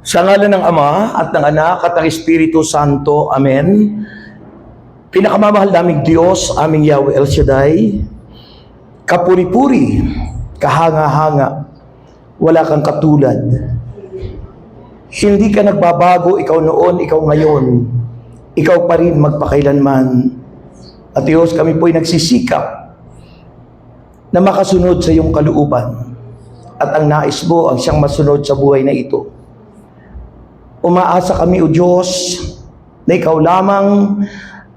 Sa ngalan ng Ama at ng Anak at ng Espiritu Santo. Amen. Pinakamamahal naming Diyos, aming Yahweh El Shaddai, kapuri-puri, kahanga-hanga, wala kang katulad. Hindi ka nagbabago, ikaw noon, ikaw ngayon, ikaw pa rin magpakailanman. At Diyos, kami po'y nagsisikap na makasunod sa iyong kalooban. At ang nais mo ang siyang masunod sa buhay na ito. Umaasa kami, O Diyos, na ikaw lamang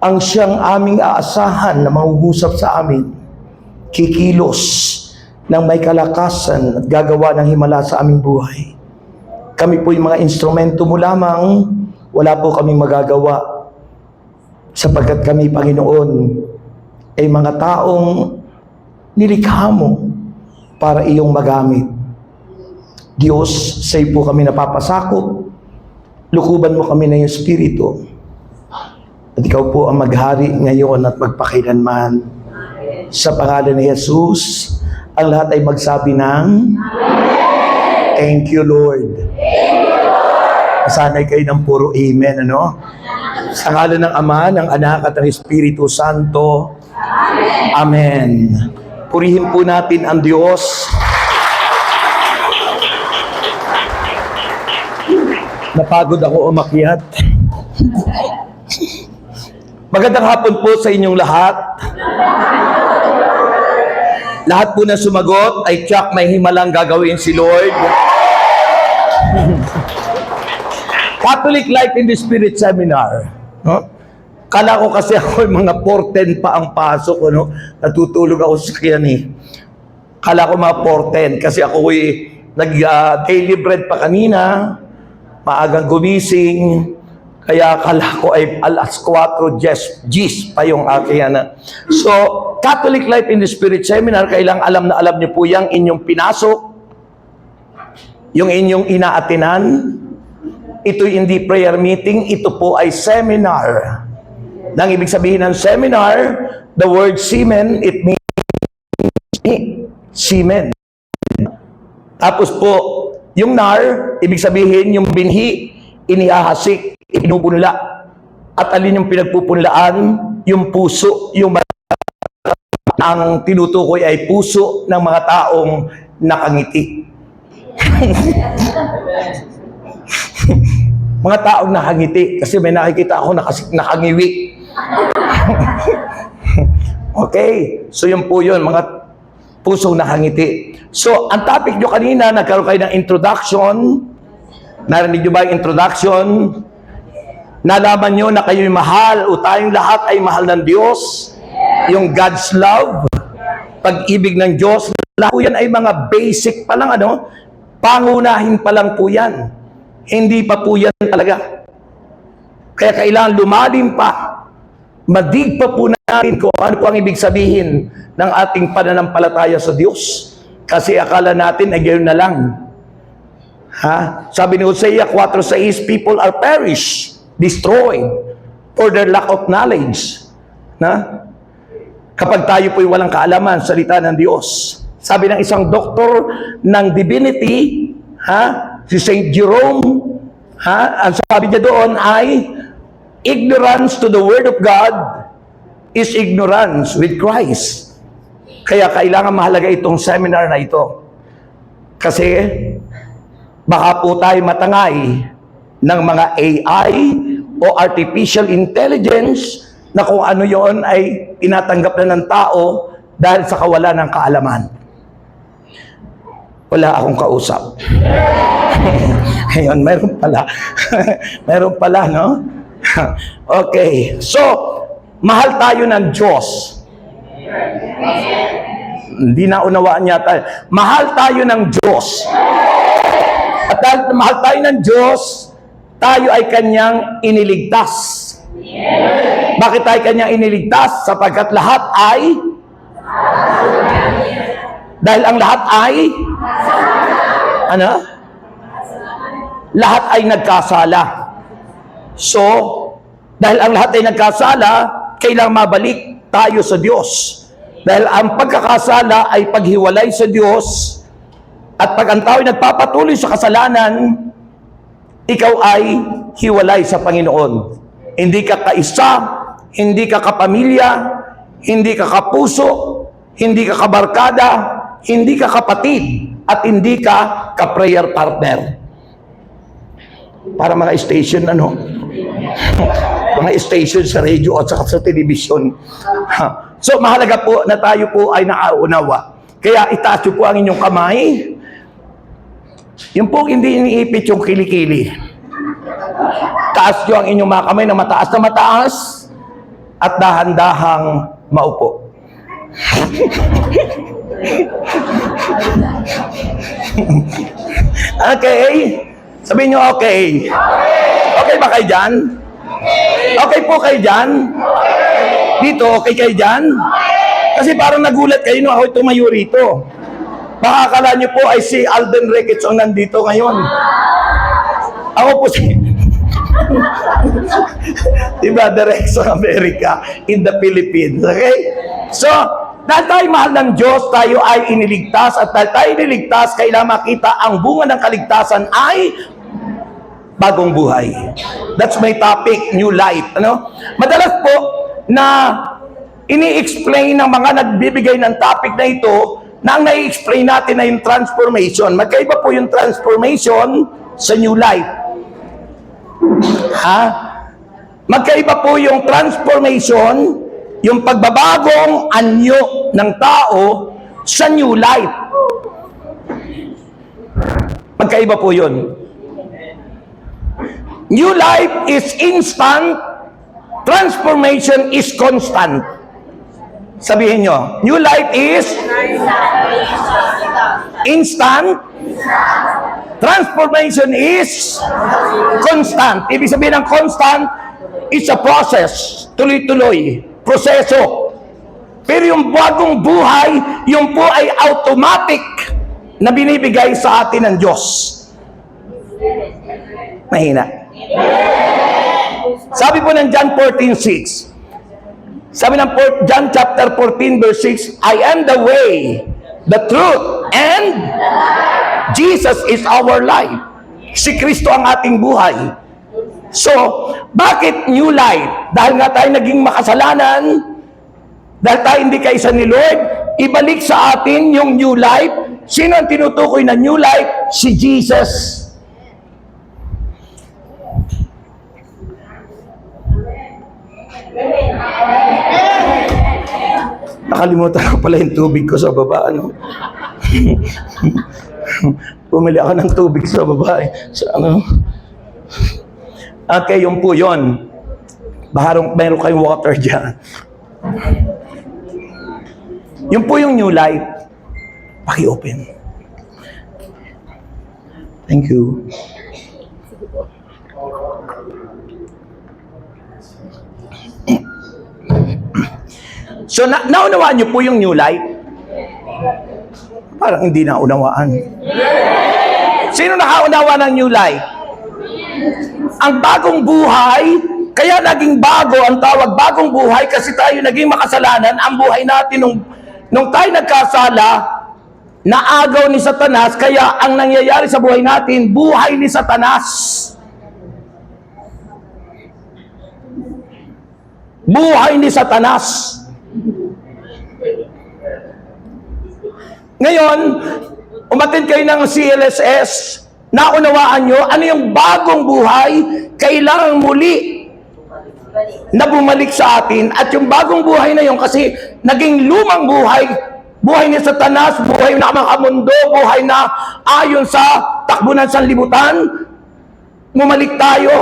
ang siyang aming aasahan na mahuhusap sa amin. Kikilos ng may kalakasan at gagawa ng himala sa aming buhay. Kami po'y mga instrumento mo lamang, wala po kaming magagawa. Sapagkat kami, Panginoon, ay mga taong nilikha mo para iyong magamit. Diyos, sa iyo po kami napapasakop. Lukuban mo kami ng iyong Espiritu. At ikaw po ang maghari ngayon at magpakailanman. Sa pangalan ni Jesus, ang lahat ay magsabi ng Amen. Thank you, Lord. Sanay kayo ng puro Amen, ano? Sa ngalan ng Ama, ng Anak at ng Espiritu Santo. Amen. Amen. Purihin po natin ang Diyos. Napagod ako umakyat. Magandang hapon po sa inyong lahat. Lahat po na sumagot ay tiyak may himalang gagawin si Lord. Catholic Life in the Spirit Seminar. No? Kala ko kasi ako mga 4:10 pa ang pasok. No? Natutulog ako sa kyan eh. Kala ko mga 4:10 kasi ako nag-daily bread pa kanina. Maagang gumising. Kaya akala ko ay alas 4 G's pa yung aking ana. So, Catholic Life in the Spirit Seminar, kailang alam na alam niyo po yung inyong pinasok, yung inyong inaatinan. Ito hindi prayer meeting, ito po ay seminar. Nang ibig sabihin ng seminar, the word semen, it means semen. Tapos po, yung nar, ibig sabihin yung binhi, inihahasik, ipinupunla. At alin yung pinagpupunlaan? Yung puso, yung ang tinutukoy ay puso ng mga taong nakangiti. Mga taong nakangiti. Kasi may nakikita ako nakangiwi. Okay. So yun po yun, mga pusong nakangiti. So, ang topic nyo kanina, nagkaroon kayo ng introduction. Narinig nyo ba yung introduction? Nalaman nyo na kayo'y mahal o tayong lahat ay mahal ng Diyos. Yung God's love, pag-ibig ng Diyos. Lahat po yan ay mga basic pa lang, ano? Pangunahin pa lang po yan. Hindi pa po yan talaga. Kaya kailangan lumalim pa. Madig pa po natin kung ano po ang ibig sabihin ng ating pananampalataya sa Diyos. Kasi akala natin ay gayon na lang. Ha? Sabi ni Hosea 4:6, people are perished, destroyed, for their lack of knowledge. Na? Kapag tayo po'y walang kaalaman, salita ng Diyos. Sabi ng isang doktor ng divinity, ha? Si Saint Jerome, ha? Ang sabi niya doon ay, ignorance to the Word of God is ignorance with Christ. Kaya kailangan mahalaga itong seminar na ito. Kasi baka po tayo matangay ng mga AI o artificial intelligence na kung ano yon ay tinatanggap na ng tao dahil sa kawalan ng kaalaman. Wala akong kausap. Ngayon, meron pala. Meron pala, no? Okay. So, mahal tayo ng Diyos. Hindi na unawaan yata. Mahal tayo ng Diyos. At dahil mahal tayo ng Diyos, tayo ay Kanyang iniligtas. Bakit tayo Kanyang iniligtas? Sapagkat lahat ay dahil ang lahat ay ano? Lahat ay nagkasala. So, dahil ang lahat ay nagkasala, kailangang mabalik tayo sa Diyos. Dahil ang pagkakasala ay paghiwalay sa Diyos, at pag ang tao ay nagpapatuloy sa kasalanan, ikaw ay hiwalay sa Panginoon. Hindi ka kaisa, hindi ka kapamilya, hindi ka kapuso, hindi ka kabarkada, hindi ka kapatid, at hindi ka ka-prayer partner. Para mga station, ano? Mga station sa radio at sa television. So, mahalaga po na tayo po ay nakaunawa. Kaya itaas po ang inyong kamay. Yung po hindi iniipit yung kilikili. Taas nyo ang inyong mga kamay na mataas at dahan-dahang maupo. Okay? Sabihin nyo okay. Okay ba kayo dyan? Okay po kayo dyan? Dito, okay kayo dyan? Kasi parang nagulat kayo nung ako tumayo rito. Baka akala nyo po ay si Alden Ricketts ang nandito ngayon. Ako po si Brother Rex of America in the Philippines. Okay? So, dahil tayo mahal ng Diyos, tayo ay iniligtas, at dahil tayo iniligtas, kailangan makita ang bunga ng kaligtasan ay bagong buhay. That's my topic, new life. Ano? Madalas po na ini-explain ng mga nagbibigay ng topic na ito, na ang nai-explain natin na yung transformation. Magkaiba po yung transformation sa new life. Ha? Magkaiba po yung transformation, yung pagbabagong anyo ng tao sa new life. Magkaiba po yun. New life is instant, transformation is constant. Sabihin nyo, new life is instant, transformation is constant. Ibig sabihin ng constant, it's a process, tuloy-tuloy, proseso. Pero yung bagong buhay, yung po ay automatic na binibigay sa atin ng Diyos. Mahina. Sabi po ng John 14:6, sabi ng John chapter 14 verse 6, I am the way, the truth, and Jesus is our life. Si Kristo ang ating buhay. So, bakit new life? Dahil nga tayo naging makasalanan, dahil tayo hindi kaisa ni Lord, ibalik sa atin yung new life. Sino ang tinutukoy na new life? Si Jesus. Nakalimutan ko pala yung tubig ko sa baba, ano? Bumili ako ng tubig sa baba, sa ano? Okay, yun po yun. Meron kayong water dyan. Yun po yung new life. Paki-open. Thank you. So, naunawaan niyo po yung new life? Parang hindi naunawaan. Sino nakaunawa ng new life? Ang bagong buhay, kaya naging bago ang tawag bagong buhay kasi tayo naging makasalanan. Ang buhay natin nung tayo nagkasala, naagaw ni Satanas, kaya ang nangyayari sa buhay natin, buhay ni Satanas. Buhay ni Satanas. Ngayon, umattend kayo ng CLSS, naunawaan nyo, ano yung bagong buhay, kailangan muli na bumalik sa atin. At yung bagong buhay na yun, kasi naging lumang buhay, buhay ni Satanas, buhay na makamundo, buhay na ayon sa takbo ng sanlibutan, bumalik tayo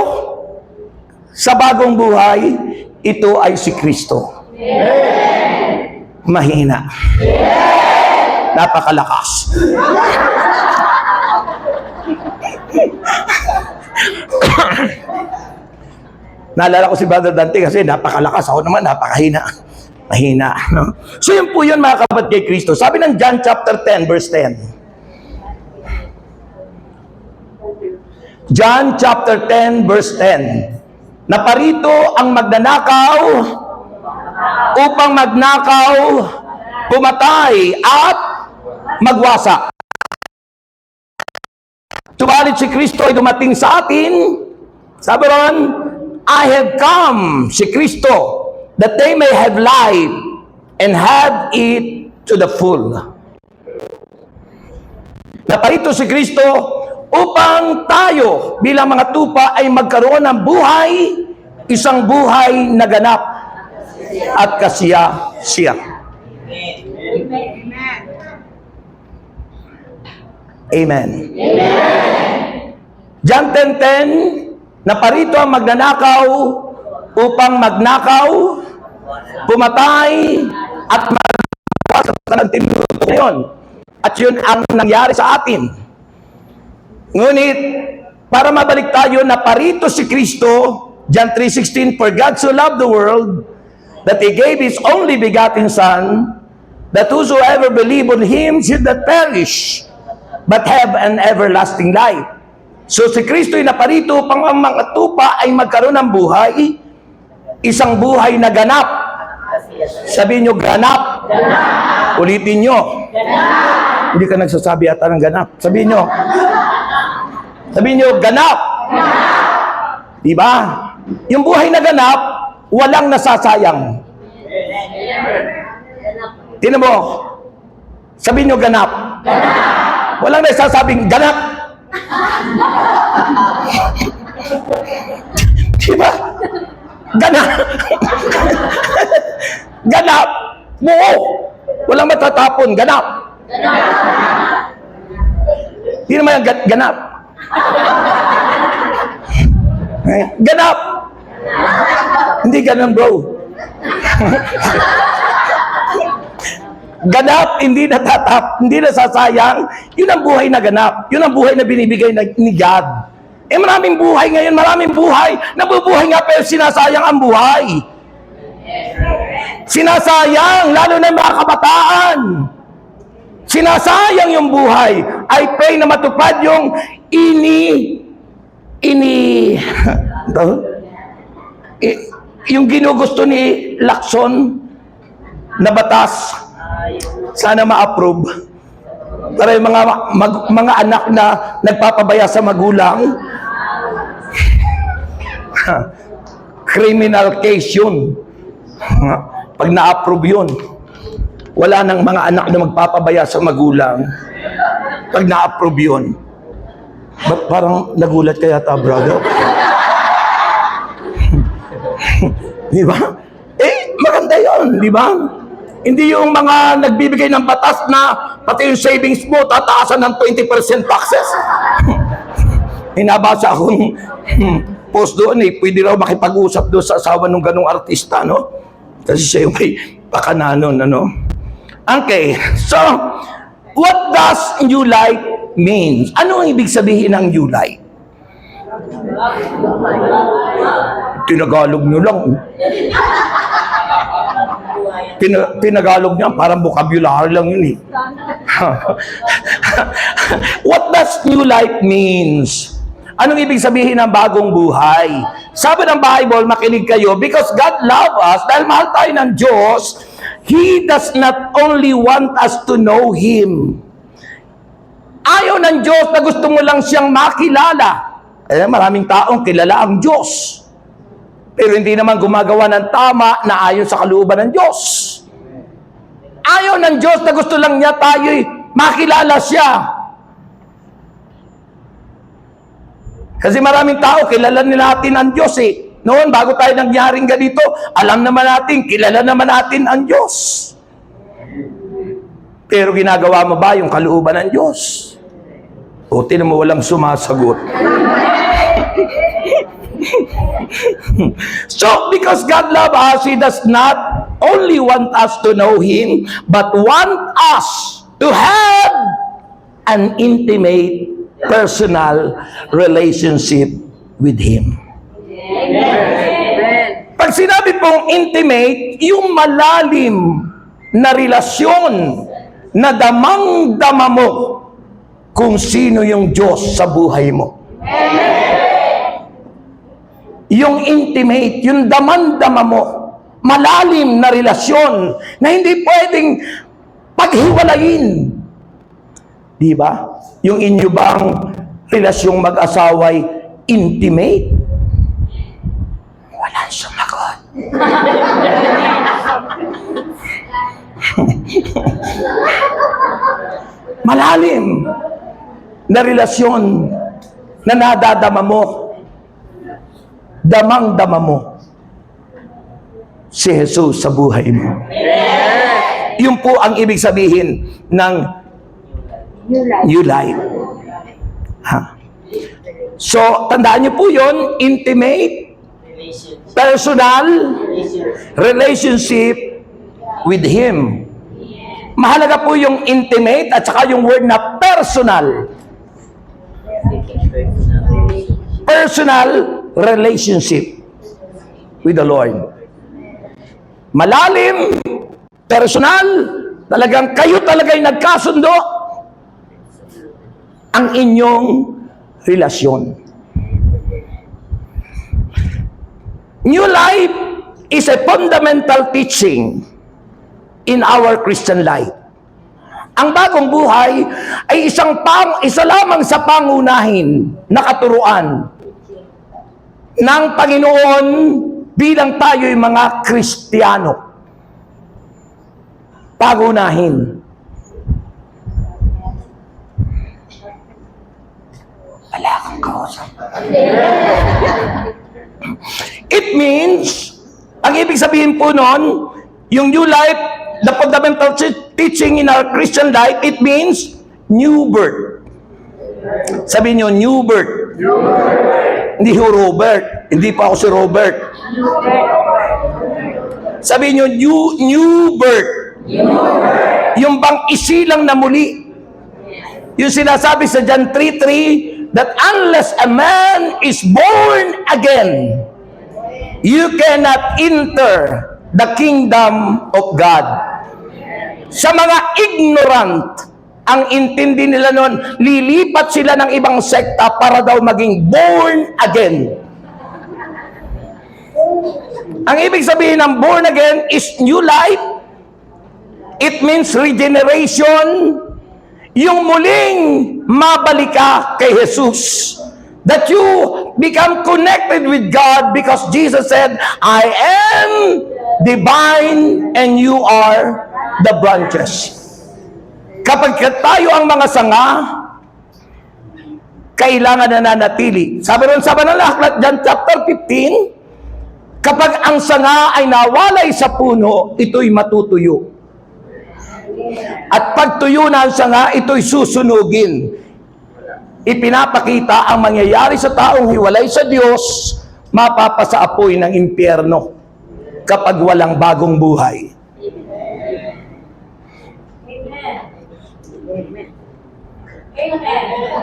sa bagong buhay, ito ay si Kristo. Mahina. Napakalakas. Naalala ko si Brother Dante kasi napakalakas. Ako naman napakahina. Mahina. No? So yun po yun mga kapatid kay Kristo. Sabi ng John chapter 10 verse 10. John chapter 10 verse 10. Naparito ang magnanakaw upang magnakaw, pumatay at magwasak. Subalit si Kristo ay dumating sa atin, sabi ron, I have come, si Kristo, that they may have life and have it to the full. Naparito si Kristo upang tayo bilang mga tupa ay magkaroon ng buhay, isang buhay na ganap at kasiya-siya. Amen. John 10:10, naparito ang magnanakaw upang magnakaw, pumatay, at maggawa sa kalanting minuto ngayon. At yun ang nangyari sa atin. Ngunit, para mabalik tayo, naparito si Kristo, John 3:16, for God so loved the world, that He gave His only begotten Son, that whosoever believe on Him should not perish, but have an everlasting life. So si Kristo ay naparito upang ang mga tupa ay magkaroon ng buhay, isang buhay na ganap. Sabihin nyo, ganap. Ganap. Ulitin nyo. Ganap. Hindi ka nagsasabi ata ng ganap. Sabihin nyo. Sabihin nyo, ganap. Ganap. Diba? Yung buhay na ganap, walang nasasayang. Tingnan mo. Sabihin nyo, ganap. Ganap. Walang nagsasabing ganap. Diba? Ganap. Ganap. Buo. Walang matatapon. Ganap. Hindi naman yung ganap. Ganap. Hindi ganun, bro. Ganap, hindi hindi nasasayang. Yun ang buhay na ganap. Yun ang buhay na binibigay ni God. Eh maraming buhay ngayon, maraming buhay. Nabubuhay nga pero sinasayang ang buhay. Sinasayang, lalo na yung mga kabataan. Sinasayang yung buhay. I pray na matupad yung yung ginugusto ni Lacson na batas. Sana ma-approve para yung mga anak na nagpapabaya sa magulang, criminal case yun. Pag na-approve yun, wala nang mga anak na magpapabaya sa magulang. Pag na-approve yun. Ba't parang nagulat kaya ta, brother? Di ba? Eh, maganda yun, di ba? Hindi yung mga nagbibigay ng batas na pati yung savings mo, tataasan ng 20% taxes. Hinabasa akong post doon eh, pwede raw makipag-usap doon sa asawa ng ganong artista, no? Kasi siya yung may pakananon, ano? Okay, so, what does new life means? Ano ang ibig sabihin ng new life? Tinagalog nyo lang. Tinagalog niya, parang vocabulary lang yun eh. What does new life means? Anong ibig sabihin ng bagong buhay? Sabi ng Bible, makinig kayo, because God loves us, dahil mahal tayo ng Diyos, He does not only want us to know Him. Ayaw ng Diyos na gusto mo lang siyang makilala. Eh, maraming taong kilala ang Diyos. Pero hindi naman gumagawa ng tama na ayon sa kalooban ng Diyos. Ayaw ng Diyos na gusto lang niya tayo'y makilala siya. Kasi maraming tao, kilala nila natin ang Diyos eh. Noon, bago tayo nangyaring ganito, alam naman natin, kilala naman natin ang Diyos. Pero ginagawa mo ba yung kalooban ng Diyos? O, tinan mo, walang sumasagot. So, because God loves us, He does not only want us to know Him, but want us to have an intimate, personal relationship with Him. Amen. Pag sinabi pong intimate, yung malalim na relasyon na damang-dama mo kung sino yung Diyos sa buhay mo. Amen. Yung intimate, yung daman-dama mo, malalim na relasyon na hindi pwedeng paghiwalayin. Di ba? Yung inyo bang relasyong mag-asaway intimate? Walang sumagot. Malalim na relasyon na nadadama mo, damang-dama mo si Jesus sa buhay mo. Yun po ang ibig sabihin ng new life. Ha? So, tandaan niyo po yun, intimate, personal relationship with Him. Mahalaga po yung intimate at saka yung word na personal. Personal relationship with the Lord. Malalim, personal, talagang kayo talaga'y nagkasundo ang inyong relasyon. New life is a fundamental teaching in our Christian life. Ang bagong buhay ay isa lamang sa pangunahin na katuruan ng Panginoon bilang tayo'y mga Kristiyano. Pangunahin. Wala kang kausap. It means, ang ibig sabihin po nun, yung new life, the fundamental teaching in our Christian life, it means new birth. Sabihin nyo, new birth. Hindi ho Robert. Hindi pa ako si Robert. Sabihin nyo, new birth. Yung bang isilang na muli. Yung sinasabi sa John 3:3, that unless a man is born again, you cannot enter the kingdom of God. Sa mga ignorant, ang intindi nila noon, lilipat sila ng ibang sekta para daw maging born again. Ang ibig sabihin ng born again is new life. It means regeneration. Yung muling mabalik ka kay Jesus. That you become connected with God because Jesus said, I am the vine and you are the branches. Kapag tayo ang mga sanga, kailangan na nanatili. Sabi ron sa Banal na Aklat, John chapter 15, kapag ang sanga ay nawalay sa puno, ito'y matutuyo. At pag tuyo na ang sanga, ito'y susunugin. Ipinapakita ang mangyayari sa taong hiwalay sa Diyos, mapapasa apoy ng impyerno kapag walang bagong buhay.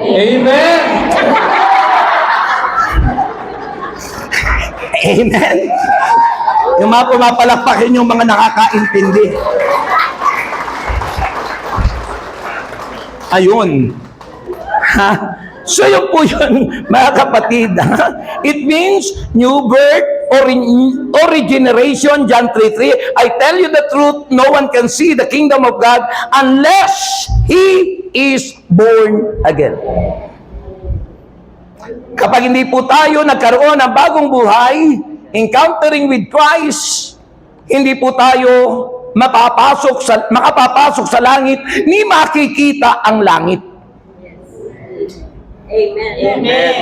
Amen. Amen. Yung mga pumapalakpakin yung mga nakakaintindi. Ayun. Ha? So yun po yun, mga kapatid. Ha? It means new birth or regeneration, John 3:3. I tell you the truth, no one can see the kingdom of God unless he is born again. Kapag hindi po tayo nagkaroon ng bagong buhay, encountering with Christ, hindi po tayo makapapasok sa langit, ni makikita ang langit. Amen. Amen.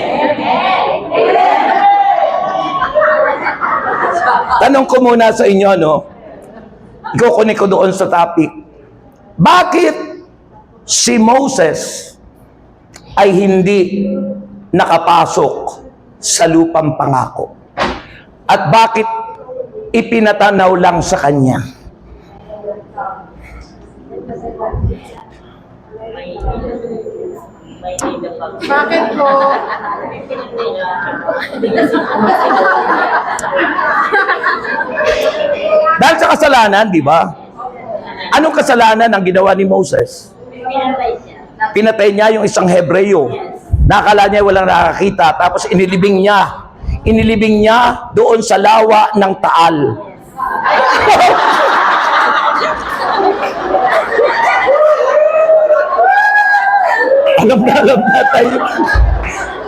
Tanong ko muna sa inyo, no? Ikukunik ko doon sa topic. Bakit si Moses ay hindi nakapasok sa lupang pangako? At bakit ipinatanaw lang sa kanya? Bakit po? Dahil sa kasalanan, di ba? Anong kasalanan ang ginawa ni Moses? Pinatay niya yung isang Hebreo. Nakala niya walang nakakita. Tapos inilibing niya. Inilibing niya doon sa lawa ng Taal. alam na tayo.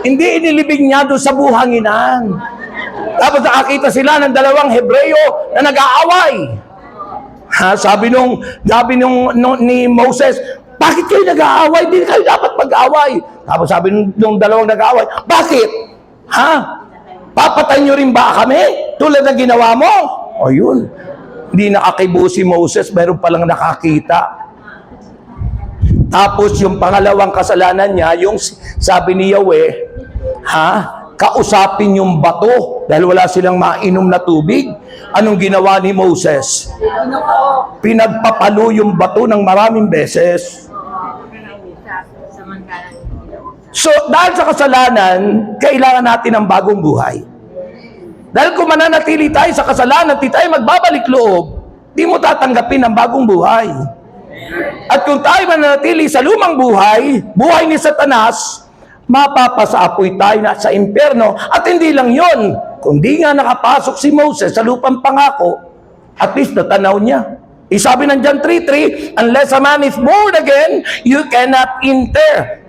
Hindi inilibing niya doon sa buhanginan. Tapos nakakita sila ng dalawang Hebreo na nag-aaway. Sabi ni Moses, bakit kayo nag-aaway? Hindi kayo dapat mag-aaway. Tapos sabi nung dalawang nag-aaway, bakit? Papatay nyo rin ba kami? Tulad na ginawa mo? O yun. Hindi nakakibo si Moses, meron palang nakakita. Tapos yung pangalawang kasalanan niya, yung sabi ni Yahweh, kausapin yung bato dahil wala silang mainom na tubig. Anong ginawa ni Moses? Pinagpapalo yung bato ng maraming beses. So, dahil sa kasalanan, kailangan natin ng bagong buhay. Dahil kung mananatili tayo sa kasalanan, di tayo magbabalik loob, di mo tatanggapin ang bagong buhay. At kung tayo mananatili sa lumang buhay, buhay ni Satanas, mapapasaapoy tayo na sa impyerno. At hindi lang yon, kundi nga nakapasok si Moses sa lupang pangako, at least natanaw niya. Sabi ng John 3:3, unless a man is born again, you cannot enter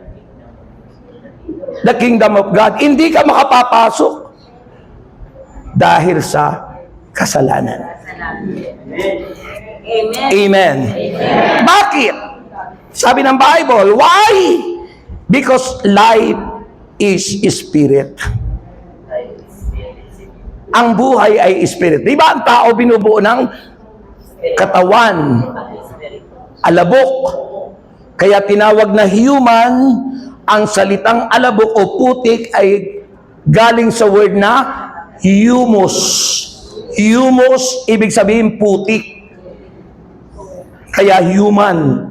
the kingdom of God. Hindi ka makapapasok dahil sa kasalanan. Amen. Bakit? Sabi ng Bible, why? Because life is spirit. Ang buhay ay spirit. Di ba ang tao binubuo ng katawan, alabok. Kaya tinawag na human. Ang salitang alabok o putik ay galing sa word na humus. Humus, ibig sabihin putik. Kaya human.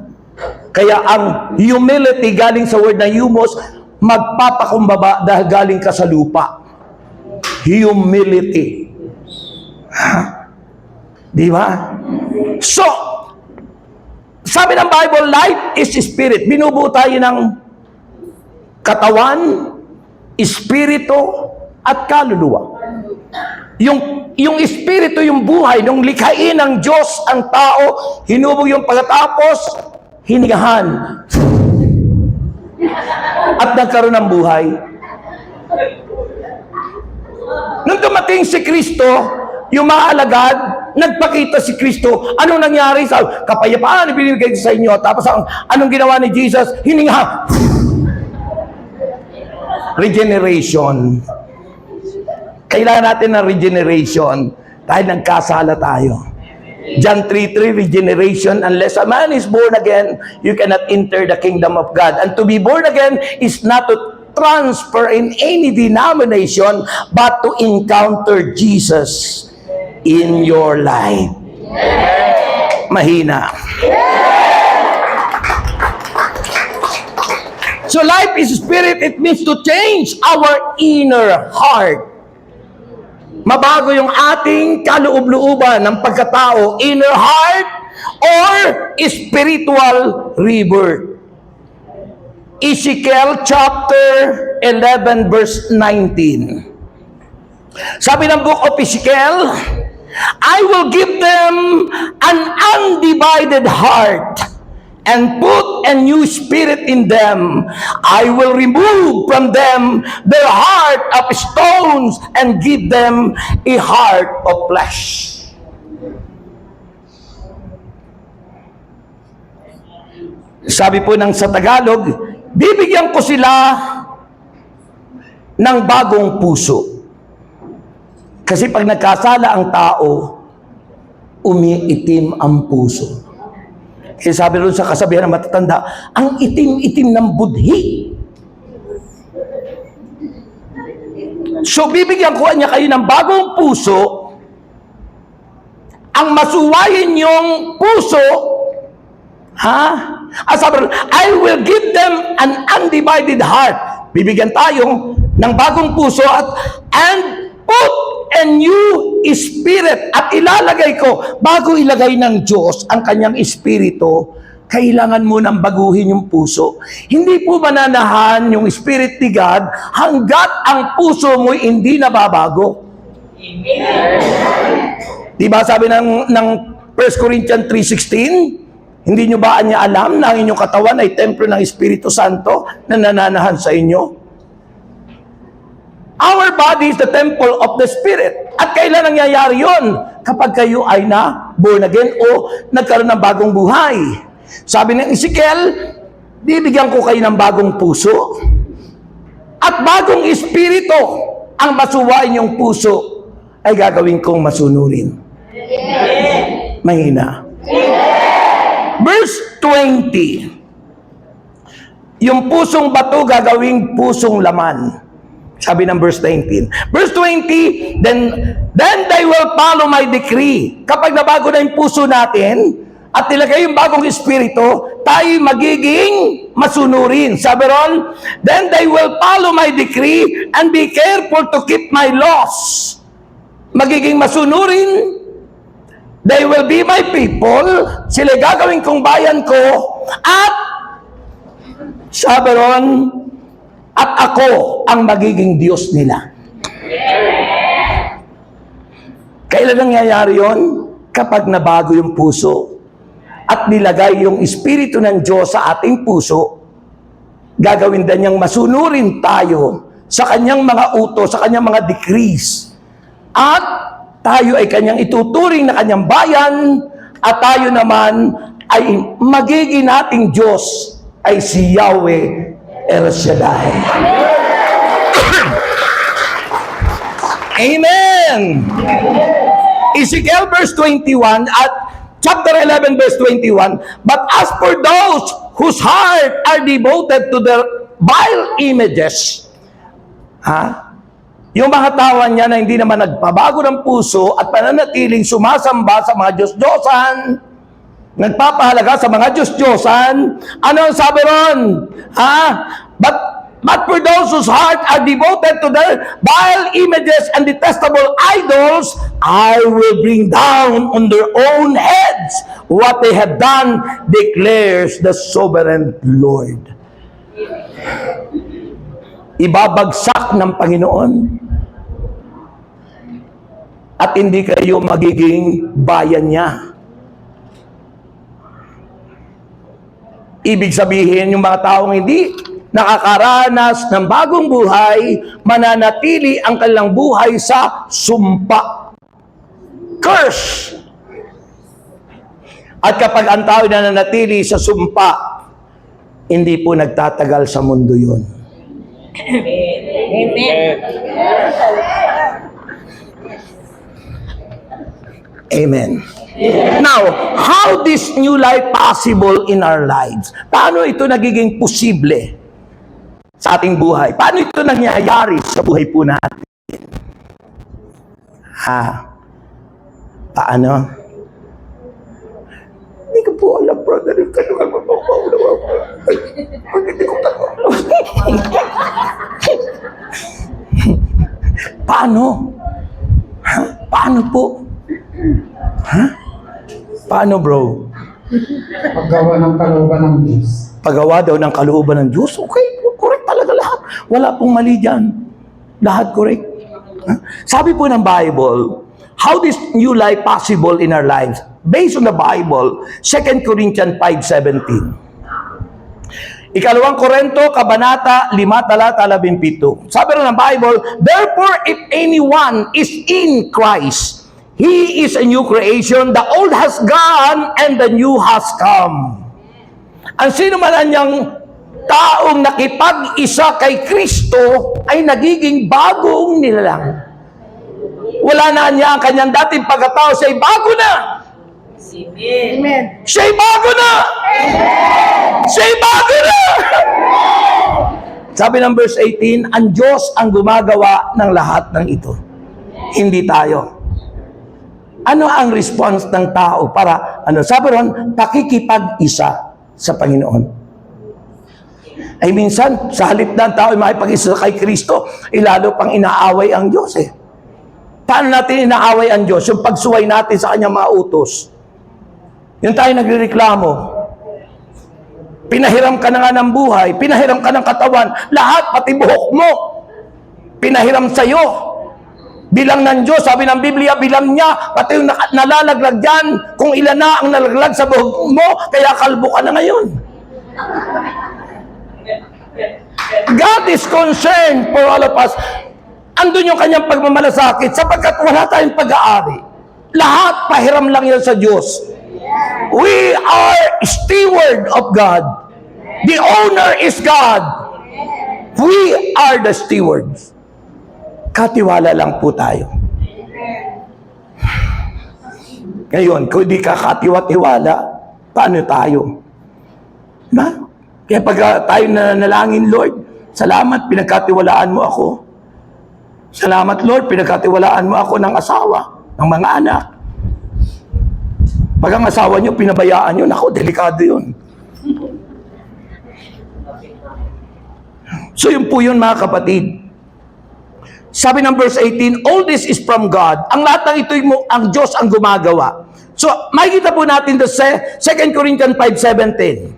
Kaya ang humility galing sa word na humus, magpapakumbaba dahil galing ka sa lupa. Humility. Di ba? So, sabi ng Bible, life is spirit. Binubuo tayo ng katawan, espiritu, at kaluluwa. Yung espiritu, yung buhay, nung likhain ng Diyos ang tao, hinubog yung pagkatapos, hiningahan. At nagkaroon ng buhay. Nung dumating si Kristo, yung mga alagad, nagpakita si Kristo. Anong nangyari sa kapayapaan na binibigay sa inyo? Tapos anong ginawa ni Jesus? Hiningahan. Regeneration. Kailangan natin ng regeneration dahil nagkasala tayo. John 3:3, regeneration, unless a man is born again, you cannot enter the kingdom of God. And to be born again is not to transfer in any denomination, but to encounter Jesus in your life. Mahina. So life is spirit, it means to change our inner heart. Mabago yung ating kaloob-looban ng pagkatao, inner heart or spiritual rebirth. Ezekiel chapter 11 verse 19. Sabi ng book of Ezekiel, I will give them an undivided heart and put a new spirit in them. I will remove from them their heart of stones and give them a heart of flesh. Sabi po ng sa Tagalog, bibigyan ko sila ng bagong puso. Kasi pag nagkasala ang tao, umiitim ang puso. Kaya sabi rin sa kasabihan ng matatanda, ang itim-itim ng budhi. So, bibigyan ko niya kayo ng bagong puso. Ang masuwayin yung puso, sabi rin, I will give them an undivided heart. Bibigyan tayo ng bagong puso and put a new spirit. At ilalagay ko, bago ilagay ng Diyos ang kanyang espiritu, kailangan mo nang baguhin yung puso. Hindi po mananahan yung spirit ni God hanggat ang puso mo hindi nababago. Amen. Diba sabi ng 1 Corinthians 3:16, Hindi nyo ba niya alam na ang inyong katawan ay templo ng Espiritu Santo na nananahan sa inyo? Our body is the temple of the Spirit. At kailan nangyayari yun? Kapag kayo ay na born again o nagkaroon ng bagong buhay. Sabi ng Ezekiel, bibigyan ko kayo ng bagong puso. At bagong espiritu ang masuwain yung puso ay gagawin kong masunurin. Mahina. Verse 20. Yung pusong bato gagawing pusong laman. Sabi ng verse 19. Verse 20, then they will follow my decree. Kapag nabago na yung puso natin, at nilagay yung bagong espiritu, tayo magiging masunurin. Sabi ron, then they will follow my decree and be careful to keep my laws. Magiging masunurin. They will be my people. Sila gagawin kong bayan ko. At sabi ron, at ako ang magiging Diyos nila. Kailan nangyayari yon? Kapag nabago yung puso at nilagay yung Espiritu ng Diyos sa ating puso, gagawin din niyang masunurin tayo sa kanyang mga utos, sa kanyang mga decrees. At tayo ay kanyang ituturing na kanyang bayan at tayo naman ay magiging nating Diyos ay si Yahweh El Shaddai. Amen. Ezekiel verse 21 at chapter 11 verse 21, but as for those whose heart are devoted to their vile images, yung mga tao niya na hindi naman nagpabago ng puso at pananatiling sumasamba sa mga Diyos-Diyosan, nagpapahalaga sa mga Diyos-Diyosan, ano ang sabi ron? But for those whose heart are devoted to their vile images and detestable idols, I will bring down on their own heads what they have done, declares the sovereign Lord. Ibabagsak ng Panginoon at hindi kayo magiging bayan niya. Ibig sabihin, yung mga taong hindi nakakaranas ng bagong buhay, mananatili ang kanilang buhay sa sumpa. Curse! At kapag ang tao nananatili sa sumpa, hindi po nagtatagal sa mundo yun. Amen. Amen. Now, how this new life possible in our lives? Paano ito nagiging posible sa ating buhay? Paano ito nangyayari sa buhay po natin? Paano? Hindi ko po alam, brother. Hindi ko Paano? Paano po? Paano, bro? Paggawa ng kalooban ng Diyos. Paggawa daw ng kalooban ng Diyos? Okay, correct talaga lahat. Wala pong mali dyan. Lahat correct. Sabi po ng Bible, how this new life possible in our lives? Based on the Bible, 2 Corinthians 5:17. Ikalawang Korinto, Kabanata 5, talata 17. Sabi rin ng Bible, therefore, if anyone is in Christ, he is a new creation. The old has gone and the new has come. Ang sino man niyang taong nakipag-isa kay Kristo ay nagiging bagong nilalang. Wala na niya ang kanyang dating pagkatao, siya'y bago na. Amen. Siya'y bago na. Siya'y bago na. Sabi ng verse 18, ang Diyos ang gumagawa ng lahat ng ito. Hindi tayo. Ano ang response ng tao para, sabi ron, pakikipag-isa sa Panginoon. Ay minsan, sa halip na ang tao ay makipag-isa kay Kristo, lalo pang inaaway ang Diyos eh. Paano natin inaaway ang Diyos? Yung pagsuway natin sa kanyang mga utos. Yung tayo nagrereklamo. Pinahiram ka na nga ng buhay, pinahiram ka ng katawan, lahat, pati buhok mo, pinahiram sa'yo. Bilang ng Diyos, sabi ng Biblia, bilang niya, pati yung nalalaglag dyan, kung ilan na ang nalaglag sa buhok mo, kaya kalbo ka na ngayon. God is concerned for all of us. Andun yung kanyang pagmamalasakit sapagkat wala tayong pag-aari. Lahat pahiram lang yan sa Diyos. We are steward of God. The owner is God. We are the stewards. Katiwala lang po tayo. Ngayon, kung di ka katiwa-tiwala, paano tayo? Diba? Kaya pag tayo nanalangin, Lord, salamat, pinagkatiwalaan mo ako. Salamat, Lord, pinagkatiwalaan mo ako ng asawa, ng mga anak. Pag ang asawa nyo, pinabayaan nyo, naku, delikado yun. So yun po yun, mga kapatid. Sabi ng verse 18, all this is from God. Ang lahat ng ito'y ang Diyos ang gumagawa. So, makikita po natin sa 2 Corinthians 5:17.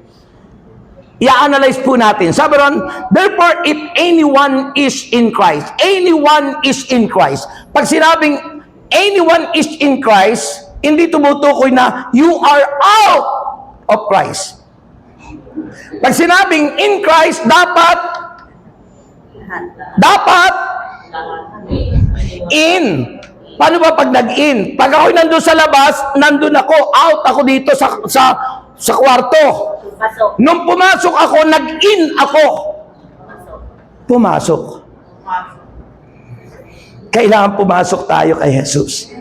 I-analyze po natin. Sabi ron, therefore, if anyone is in Christ, anyone is in Christ. Pag sinabing anyone is in Christ, hindi tumutukoy na you are out of Christ. Pag sinabing in Christ, dapat in. Paano ba pag nag-in? Pag ako'y nandun sa labas, nandun ako, out ako dito sa kwarto. Nung pumasok ako, nag-in ako. Pumasok. Kailangan pumasok tayo kay Jesus.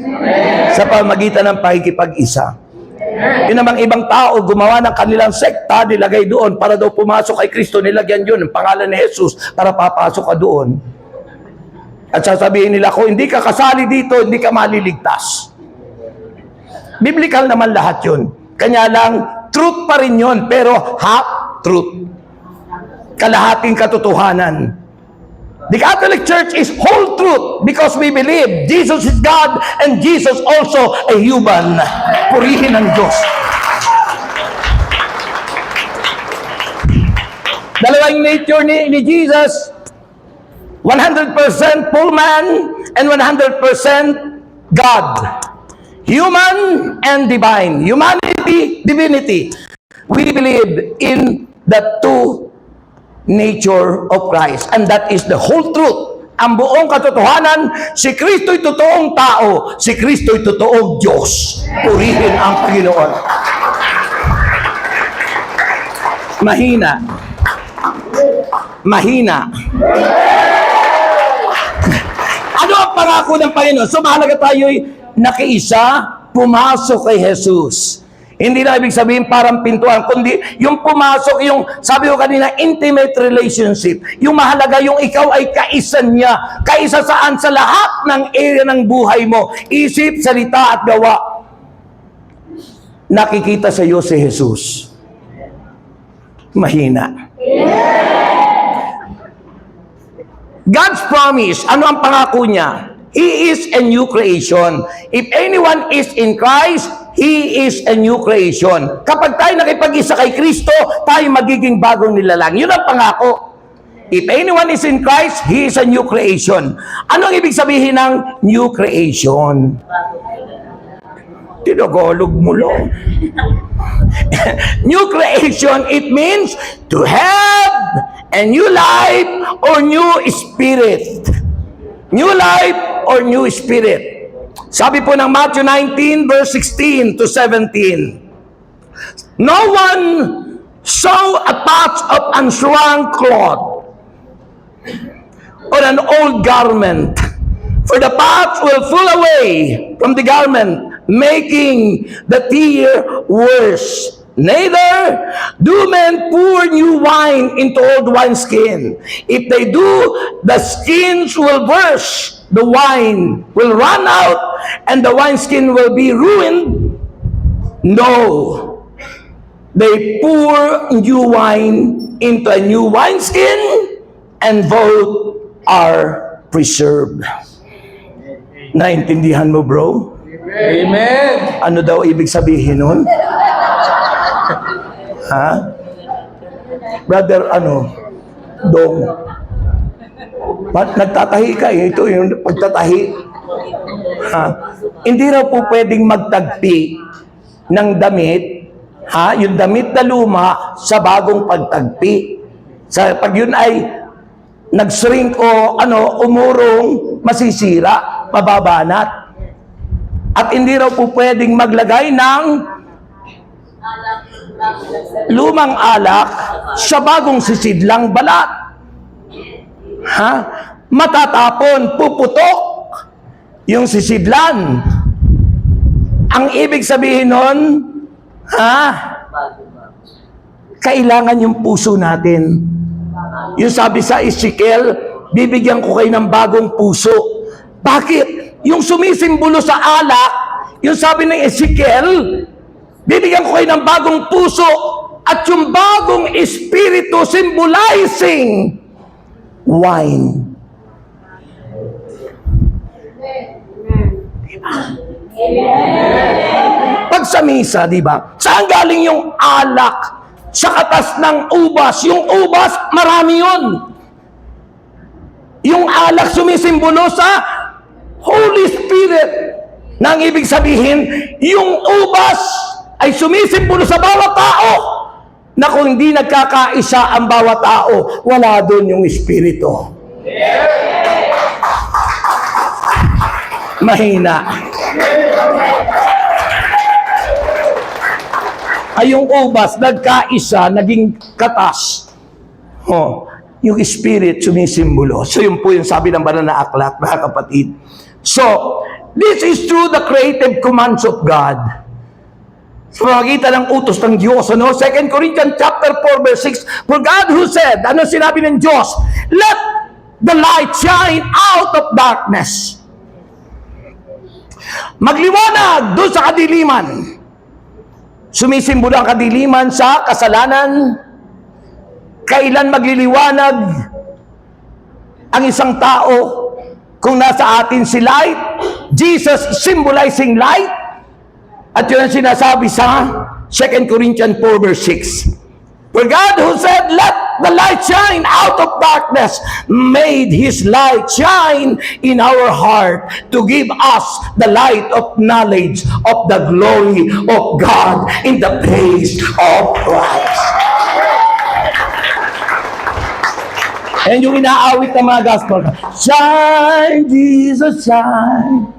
Sa pamagitan ng pakikipag-isa. Yun namang ibang tao, gumawa ng kanilang sekta, nilagay doon para daw pumasok kay Kristo, nilagyan yun, ang pangalan ni Jesus, para papasok ka doon. At sasabihin nila, kung hindi ka kasali dito, hindi ka maliligtas. Biblical naman lahat yun. Kanya lang, truth pa rin yun, pero half truth. Kalahating katotohanan. The Catholic Church is whole truth because we believe Jesus is God and Jesus also a human. Purihin ng Diyos. Dalawang nature ni Jesus, 100% full man and 100% God. Human and divine. Humanity, divinity. We believe in the two nature of Christ. And that is the whole truth. Ang buong katotohanan, si Kristo'y totoong tao, si Kristo'y totoong Diyos. Purihin ang Panginoon. Mahina. Mahina. Ano ang pangako ng Panginoon? So mahalaga tayo'y nakiisa, pumasok kay Jesus. Hindi na ibig sabihin parang pintuan, kundi yung pumasok, yung sabi ko kanina, intimate relationship. Yung mahalaga, yung ikaw ay kaisa niya. Kaisa saan? Sa lahat ng area ng buhay mo. Isip, salita at gawa. Nakikita sa iyo si Jesus. Mahina. God's promise, ano ang pangako niya? He is a new creation. If anyone is in Christ, he is a new creation. Kapag tayo nakipag-isa kay Kristo, tayo magiging bagong nilalang. Yun ang pangako. If anyone is in Christ, he is a new creation. Ano ang ibig sabihin ng new creation? Tinagalog mo lang. New creation, it means to have a new life or new spirit. New life or new spirit. Sabi po ng Matthew 19 verse 16 to 17. No one sew a patch of unshrunk cloth or an old garment, for the patch will fall away from the garment, making the tear worse. Neither do men pour new wine into old wineskin. If they do, the skins will burst, the wine will run out, and the wineskin will be ruined. No, they pour new wine into a new wineskin, and both are preserved. Naintindihan mo, bro? Amen. Ano daw ibig sabihin nun? Ha? Brother, Dong. Nagtatahi ka eh. Ito yung pagtatahi. Hindi raw po pwedeng magtagpi ng damit, yung damit na luma sa bagong pagtagpi. Pag yun ay nag-shrink o umurong, masisira, mababanat. At hindi raw po pwedeng maglagay ng lumang alak sa bagong sisidlang balat. Matatapon, puputok yung sisidlan. Ang ibig sabihin nun, kailangan yung puso natin. Yung sabi sa Ezekiel, bibigyan ko kayo ng bagong puso. Bakit? Yung sumisimbolo sa alak, yung sabi ng Ezekiel, bibigyan ko kayo ng bagong puso, at yung bagong espiritu symbolizing wine. Pag sa misa, di ba? Saan galing yung alak? Sa katas ng ubas. Yung ubas, marami yun. Yung alak sumisimbolo sa Holy Spirit. Na ang ibig sabihin, yung ubas ay sumisimbolo sa bawat tao. Na kung hindi nagkakaisa ang bawat tao, wala doon yung Espiritu. Mahina. Ay yung ubas, nagkaisa, naging katas. Yung Spirit sumisimbolo. So yun po yung sabi ng banal na aklat, mga kapatid. So, this is through the creative commands of God. Sa pamagitan ng utos ng Diyos. 2 Corinthians chapter 4 verse 6, for God who said, ano sinabi ng Diyos? Let the light shine out of darkness. Magliwanag doon sa kadiliman. Sumisimbolo ang kadiliman sa kasalanan. Kailan magliliwanag ang isang tao kung nasa atin si light? Jesus symbolizing light. At yun ang sinasabi sa 2 Corinthians 4 verse 6. For God who said, let the light shine out of darkness, made His light shine in our heart to give us the light of knowledge of the glory of God in the face of Christ. And yung inaawit ng mga gospel, shine, Jesus, shine.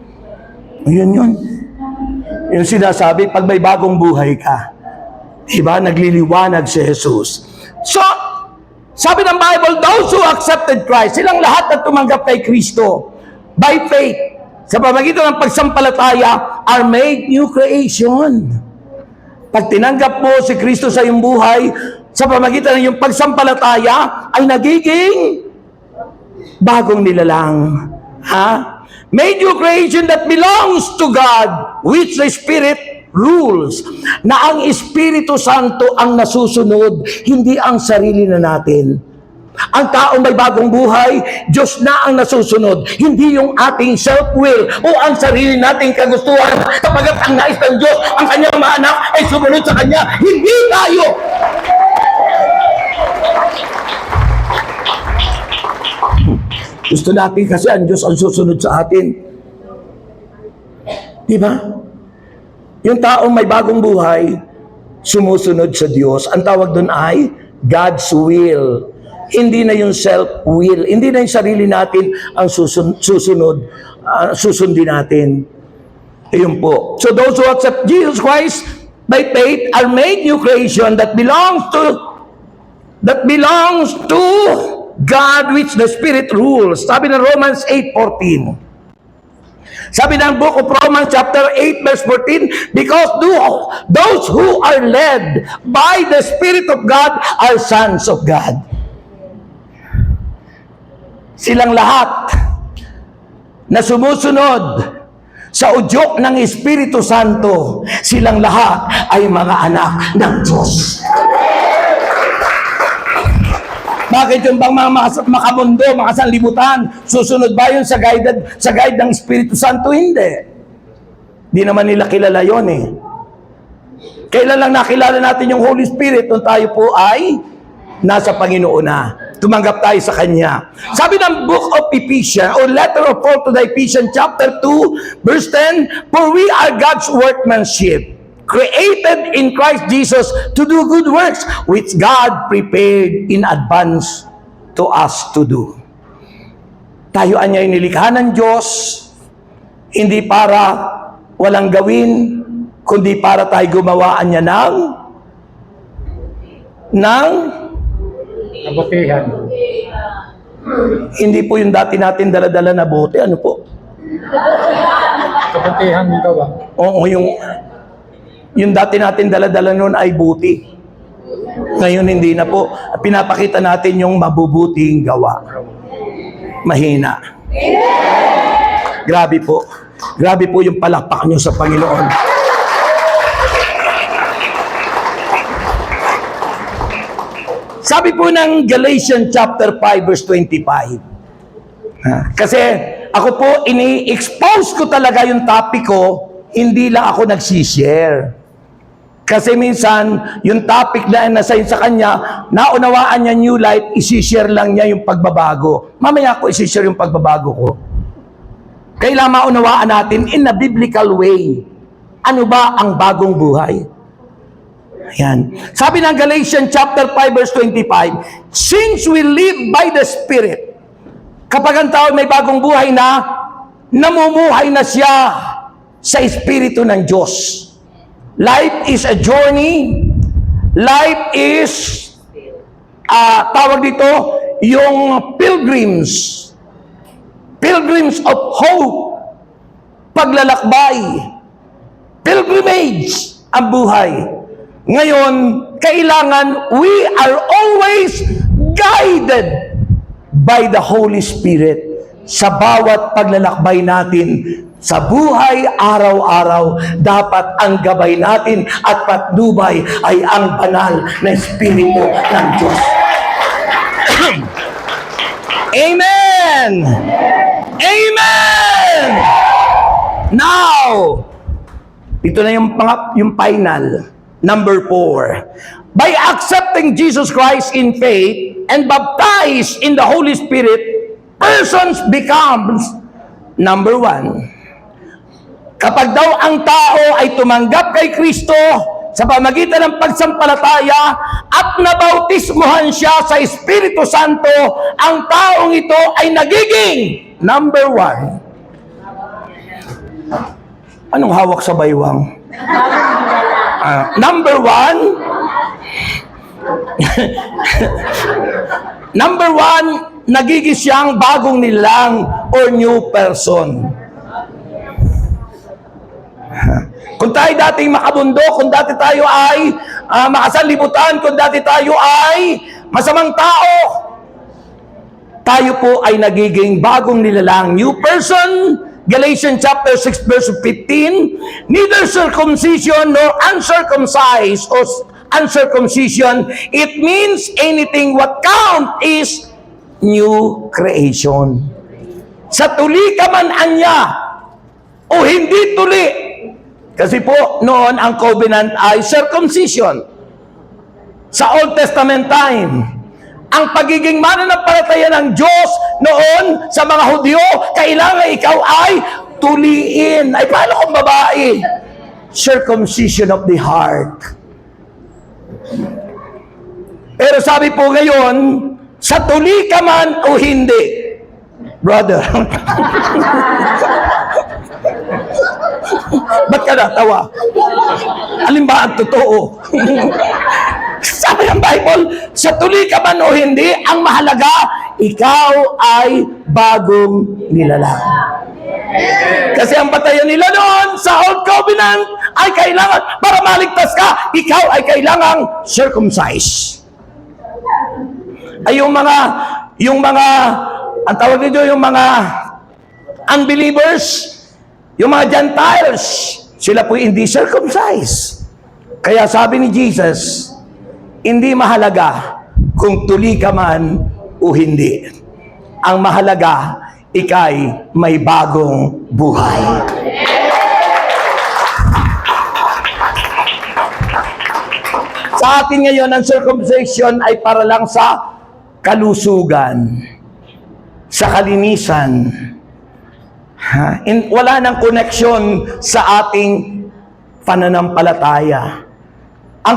Yun. Yung sinasabi, pag may bagong buhay ka, diba, nagliliwanag si Jesus. So, sabi ng Bible, those who accepted Christ, silang lahat na tumanggap kay Kristo, by faith, sa pamamagitan ng pagsampalataya, are made new creation. Pag tinanggap mo si Kristo sa iyong buhay, sa pamamagitan ng iyong pagsampalataya, ay nagiging bagong nilalang. Made new creation that belongs to God, which the Spirit rules. Na ang Espiritu Santo ang nasusunod, hindi ang sarili na natin. Ang taong may bagong buhay, Diyos na ang nasusunod, hindi yung ating self-will o ang sarili nating kagustuhan. Kapag ang nais ng Diyos, ang kanyang mga anak ay sumunod sa Kanya, hindi tayo. Gusto natin kasi ang Diyos ang susunod sa atin. Di ba? Yung taong may bagong buhay, sumusunod sa Diyos. Ang tawag doon ay God's will. Hindi na yung self-will. Hindi na yung sarili natin ang susundin natin. Ayun po. So those who accept Jesus Christ by faith are made new creation that belongs to God, which the Spirit rules. Sabi ng Romans 8:14. Sabi ng book of Romans chapter 8 verse 14, because those who are led by the Spirit of God are sons of God. Silang lahat na sumusunod sa udyok ng Espiritu Santo, silang lahat ay mga anak ng Diyos. Bakit yung bang mga makamundo, mga sanlibutan, susunod ba yun sa guide ng Espiritu Santo? Hindi. Di naman nila kilala yun eh. Kailan lang nakilala natin yung Holy Spirit nung tayo po ay nasa Panginoon na. tumanggap tayo sa Kanya. Sabi ng book of Ephesians, or letter of Paul to the Ephesians, chapter 2, verse 10, for we are God's workmanship, created in Christ Jesus to do good works, which God prepared in advance to us to do. Tayo anya'y nilikha ng Diyos, hindi para walang gawin, kundi para tayo gumawaan niya ng Kabutihan. hindi po yung dati natin dala-dala na bote, ano po? Kabutihan ka ba? Oo, yung dati natin dala-dala noon ay buti. Ngayon hindi na po. Pinapakita natin yung mabubuting gawa. Mahina. Grabe po. Grabe po yung palakpak nyo sa Panginoon. Sabi po ng Galatians chapter 5 verse 25. Kasi ako po, ini-expose ko talaga yung topic ko, hindi lang ako nagsishare. Kasi minsan, yung topic na nasign sa kanya, naunawaan niya New Life, isishare lang niya yung pagbabago. Mamaya ko isishare yung pagbabago ko. Kailangan maunawaan natin in a biblical way. Ano ba ang bagong buhay? Ayan. Sabi ng Galatians chapter 5 verse 25, since we live by the Spirit, kapag ang tao may bagong buhay na, namumuhay na siya sa Espiritu ng Diyos. Life is a journey. Life is, tawag dito, yung pilgrims. Pilgrims of hope. Paglalakbay. Pilgrimage ang buhay. Ngayon, kailangan we are always guided by the Holy Spirit sa bawat paglalakbay natin sa buhay araw-araw. Dapat ang gabay natin at patnubay ay ang banal na Espiritu ng Diyos. Amen! Amen! Now, ito na yung final. Number 4. By accepting Jesus Christ in faith and baptized in the Holy Spirit, persons becomes number 1. Kapag daw ang tao ay tumanggap kay Kristo sa pamagitan ng pagsampalataya at nabautismuhan siya sa Espiritu Santo, ang taong ito ay nagiging number 1. Anong hawak sa baywang? Number 1, number 1, nagiging siyang bagong nilang or new person. Kung tayo dating makabundok, kung dati tayo ay makasanlibutan, kung dati tayo ay masamang tao, tayo po ay nagiging bagong nilalang, new person. Galatians chapter 6 verse 15, neither circumcision nor uncircumcised or uncircumcision, it means anything. What count is new creation. Sa tuli ka man anya o hindi tuli, kasi po noon ang covenant ay circumcision. Sa Old Testament time, ang pagiging mananampalataya ng Diyos noon sa mga Hudyo, kailangan ikaw ay tuliin. Ay, paano kung babae? Circumcision of the heart. Pero sabi po ngayon, sa tuli ka man o hindi, brother. Ba't ka natawa? Alin ba ang totoo? Sabi ng Bible, sa tuli ka man o hindi, ang mahalaga, ikaw ay bagong nilalang. Kasi ang batayan nila noon sa Old Covenant ay kailangan, para maligtas ka, ikaw ay kailangang circumcised. Ay yung mga, ang tawag nito, yung mga unbelievers, yung mga Gentiles, sila po hindi circumcised. Kaya sabi ni Jesus, hindi mahalaga kung tuli ka man o hindi. Ang mahalaga, ikay may bagong buhay. Sa atin ngayon, ang circumcision ay para lang sa kalusugan, sa kalinisan. Wala nang koneksyon sa ating pananampalataya. Ang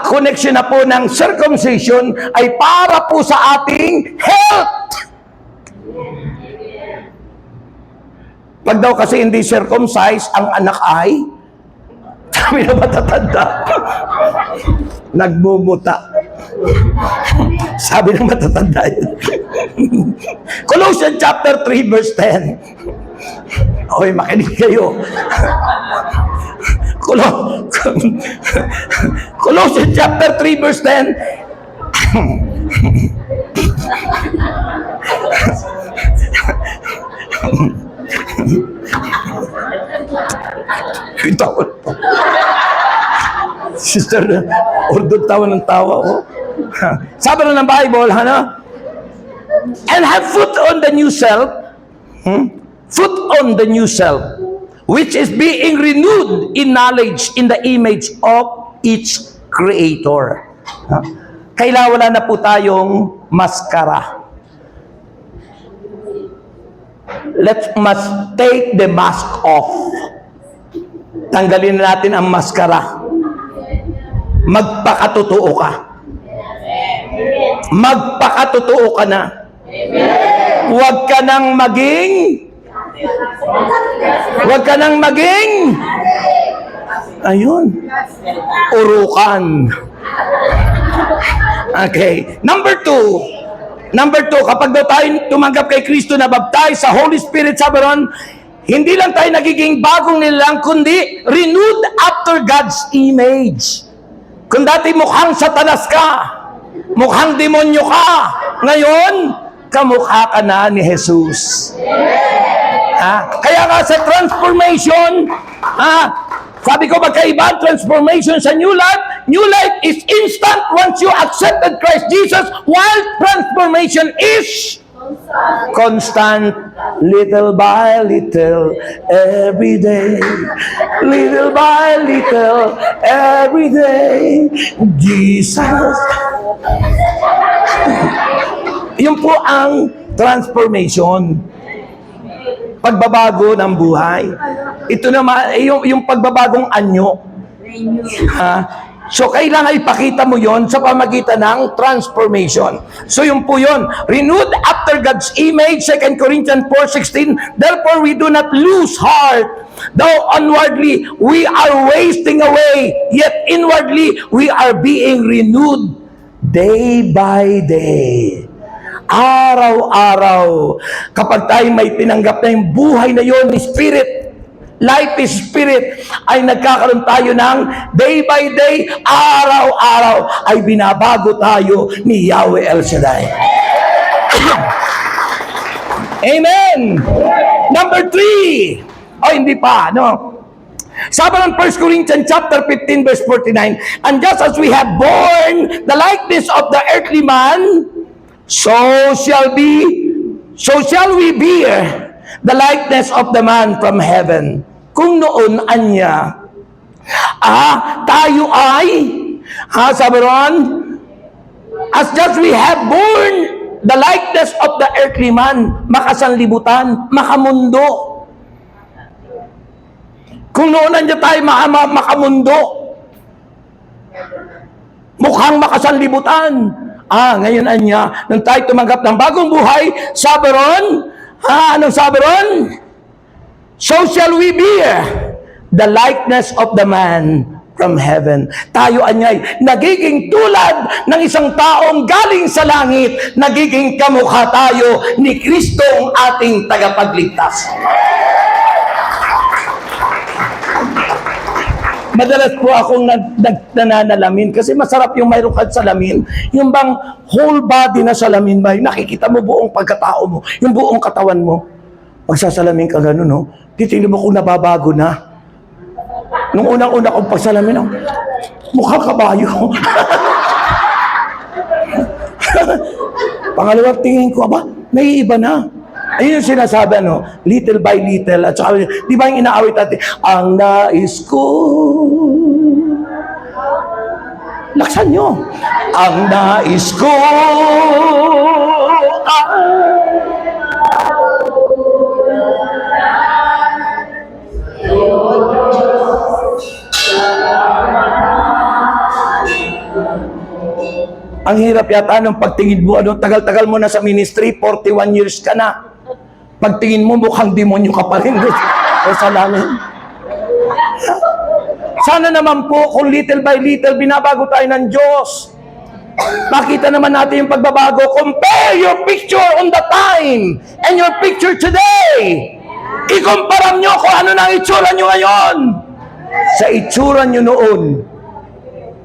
connection na po ng circumcision ay para po sa ating health. Pag daw kasi hindi circumcised, ang anak ay, sabi na matatanda, nagmumuta. Sabi na matatanda yun. Colossians chapter 3 verse 10. Okay, makinig kayo. Colossians chapter 3 verse 10. Ito. Sister, ordo tawa ng tawa ko. Sabi na ng Bible, and have put on the new self, put on the new self, which is being renewed in knowledge in the image of its Creator. Kailangan wala na po tayong maskara. Must take the mask off. Tanggalin na natin ang maskara. Magpakatotoo ka. Magpakatotoo ka na. Huwag ka nang maging ayun, urukan. Okay. Number two, kapag daw tayo tumanggap kay Kristo na baptize sa Holy Spirit, sabi ron, hindi lang tayo nagiging bagong nilalang, kundi renewed after God's image. Kung dati mukhang satanas ka, mukhang demonyo ka, ngayon, kamukha ka na ni Jesus. Kaya nga sa transformation, sabi ko magkaiba transformation sa new life. New life is instant once you accepted Christ Jesus, while transformation is constant, little by little, every day. Little by little, every day. Jesus. Yun po ang transformation. Pagbabago ng buhay. Ito naman, yung pagbabagong anyo. So, kailangan ipakita mo yon sa pamagitan ng transformation. So, yun po yun. Renewed after God's image, 2 Corinthians 4:16. Therefore, we do not lose heart. Though outwardly we are wasting away, yet inwardly we are being renewed day by day. Araw-araw. Kapag tayo may tinanggap na yung buhay na yun ni Spirit, life is Spirit, ay nagkakaroon tayo ng day by day, araw-araw, ay binabago tayo ni Yahweh El Shaddai. Amen! Number 3. Hindi pa, no? Sabi ng 1 Corinthians chapter 15 verse 49, and just as we have borne the likeness of the earthly man, so shall we bear the likeness of the man from heaven. Kung noon anya, tayo ay, sabi ron, as just we have borne the likeness of the earthly man, makasanlibutan, makamundo. Kung noon anya tayo makamundo, mukhang makasanlibutan, ngayon anya, nung tayo tumanggap ng bagong buhay, sabi ron, anong sabi ron? So shall we bear the likeness of the man from heaven. Tayo anyay, nagiging tulad ng isang taong galing sa langit, nagiging kamukha tayo ni Kristo ang ating tagapagligtas. Madalas po akong nananalamin kasi masarap yung mayroong ka salamin. Yung bang whole body na salamin ba, nakikita mo buong pagkatao mo, yung buong katawan mo. Magsasalamin ka gano'n, no? Titingnan mo kung nababago na. Nung unang-una kong pagsalamin, mukhang kabayo. Pangalawang tingin ko, naiiba na. Ayun yung sinasabi, little by little. At saka, di ba yung inaawit natin? Ang nais ko Laksan nyo. Ang nais ko ang hirap yata ng pagtingin mo, tagal-tagal mo na sa ministry, 41 years ka na. Pagtingin mo, mukhang demonyo ka pa rin. Sa langit. Sana naman po, kung little by little, binabago tayo ng Diyos. Makita naman natin yung pagbabago. Compare your picture on the time and your picture today. Ikumpara nyo kung ano na ang itsura nyo ngayon. Sa itsura nyo noon,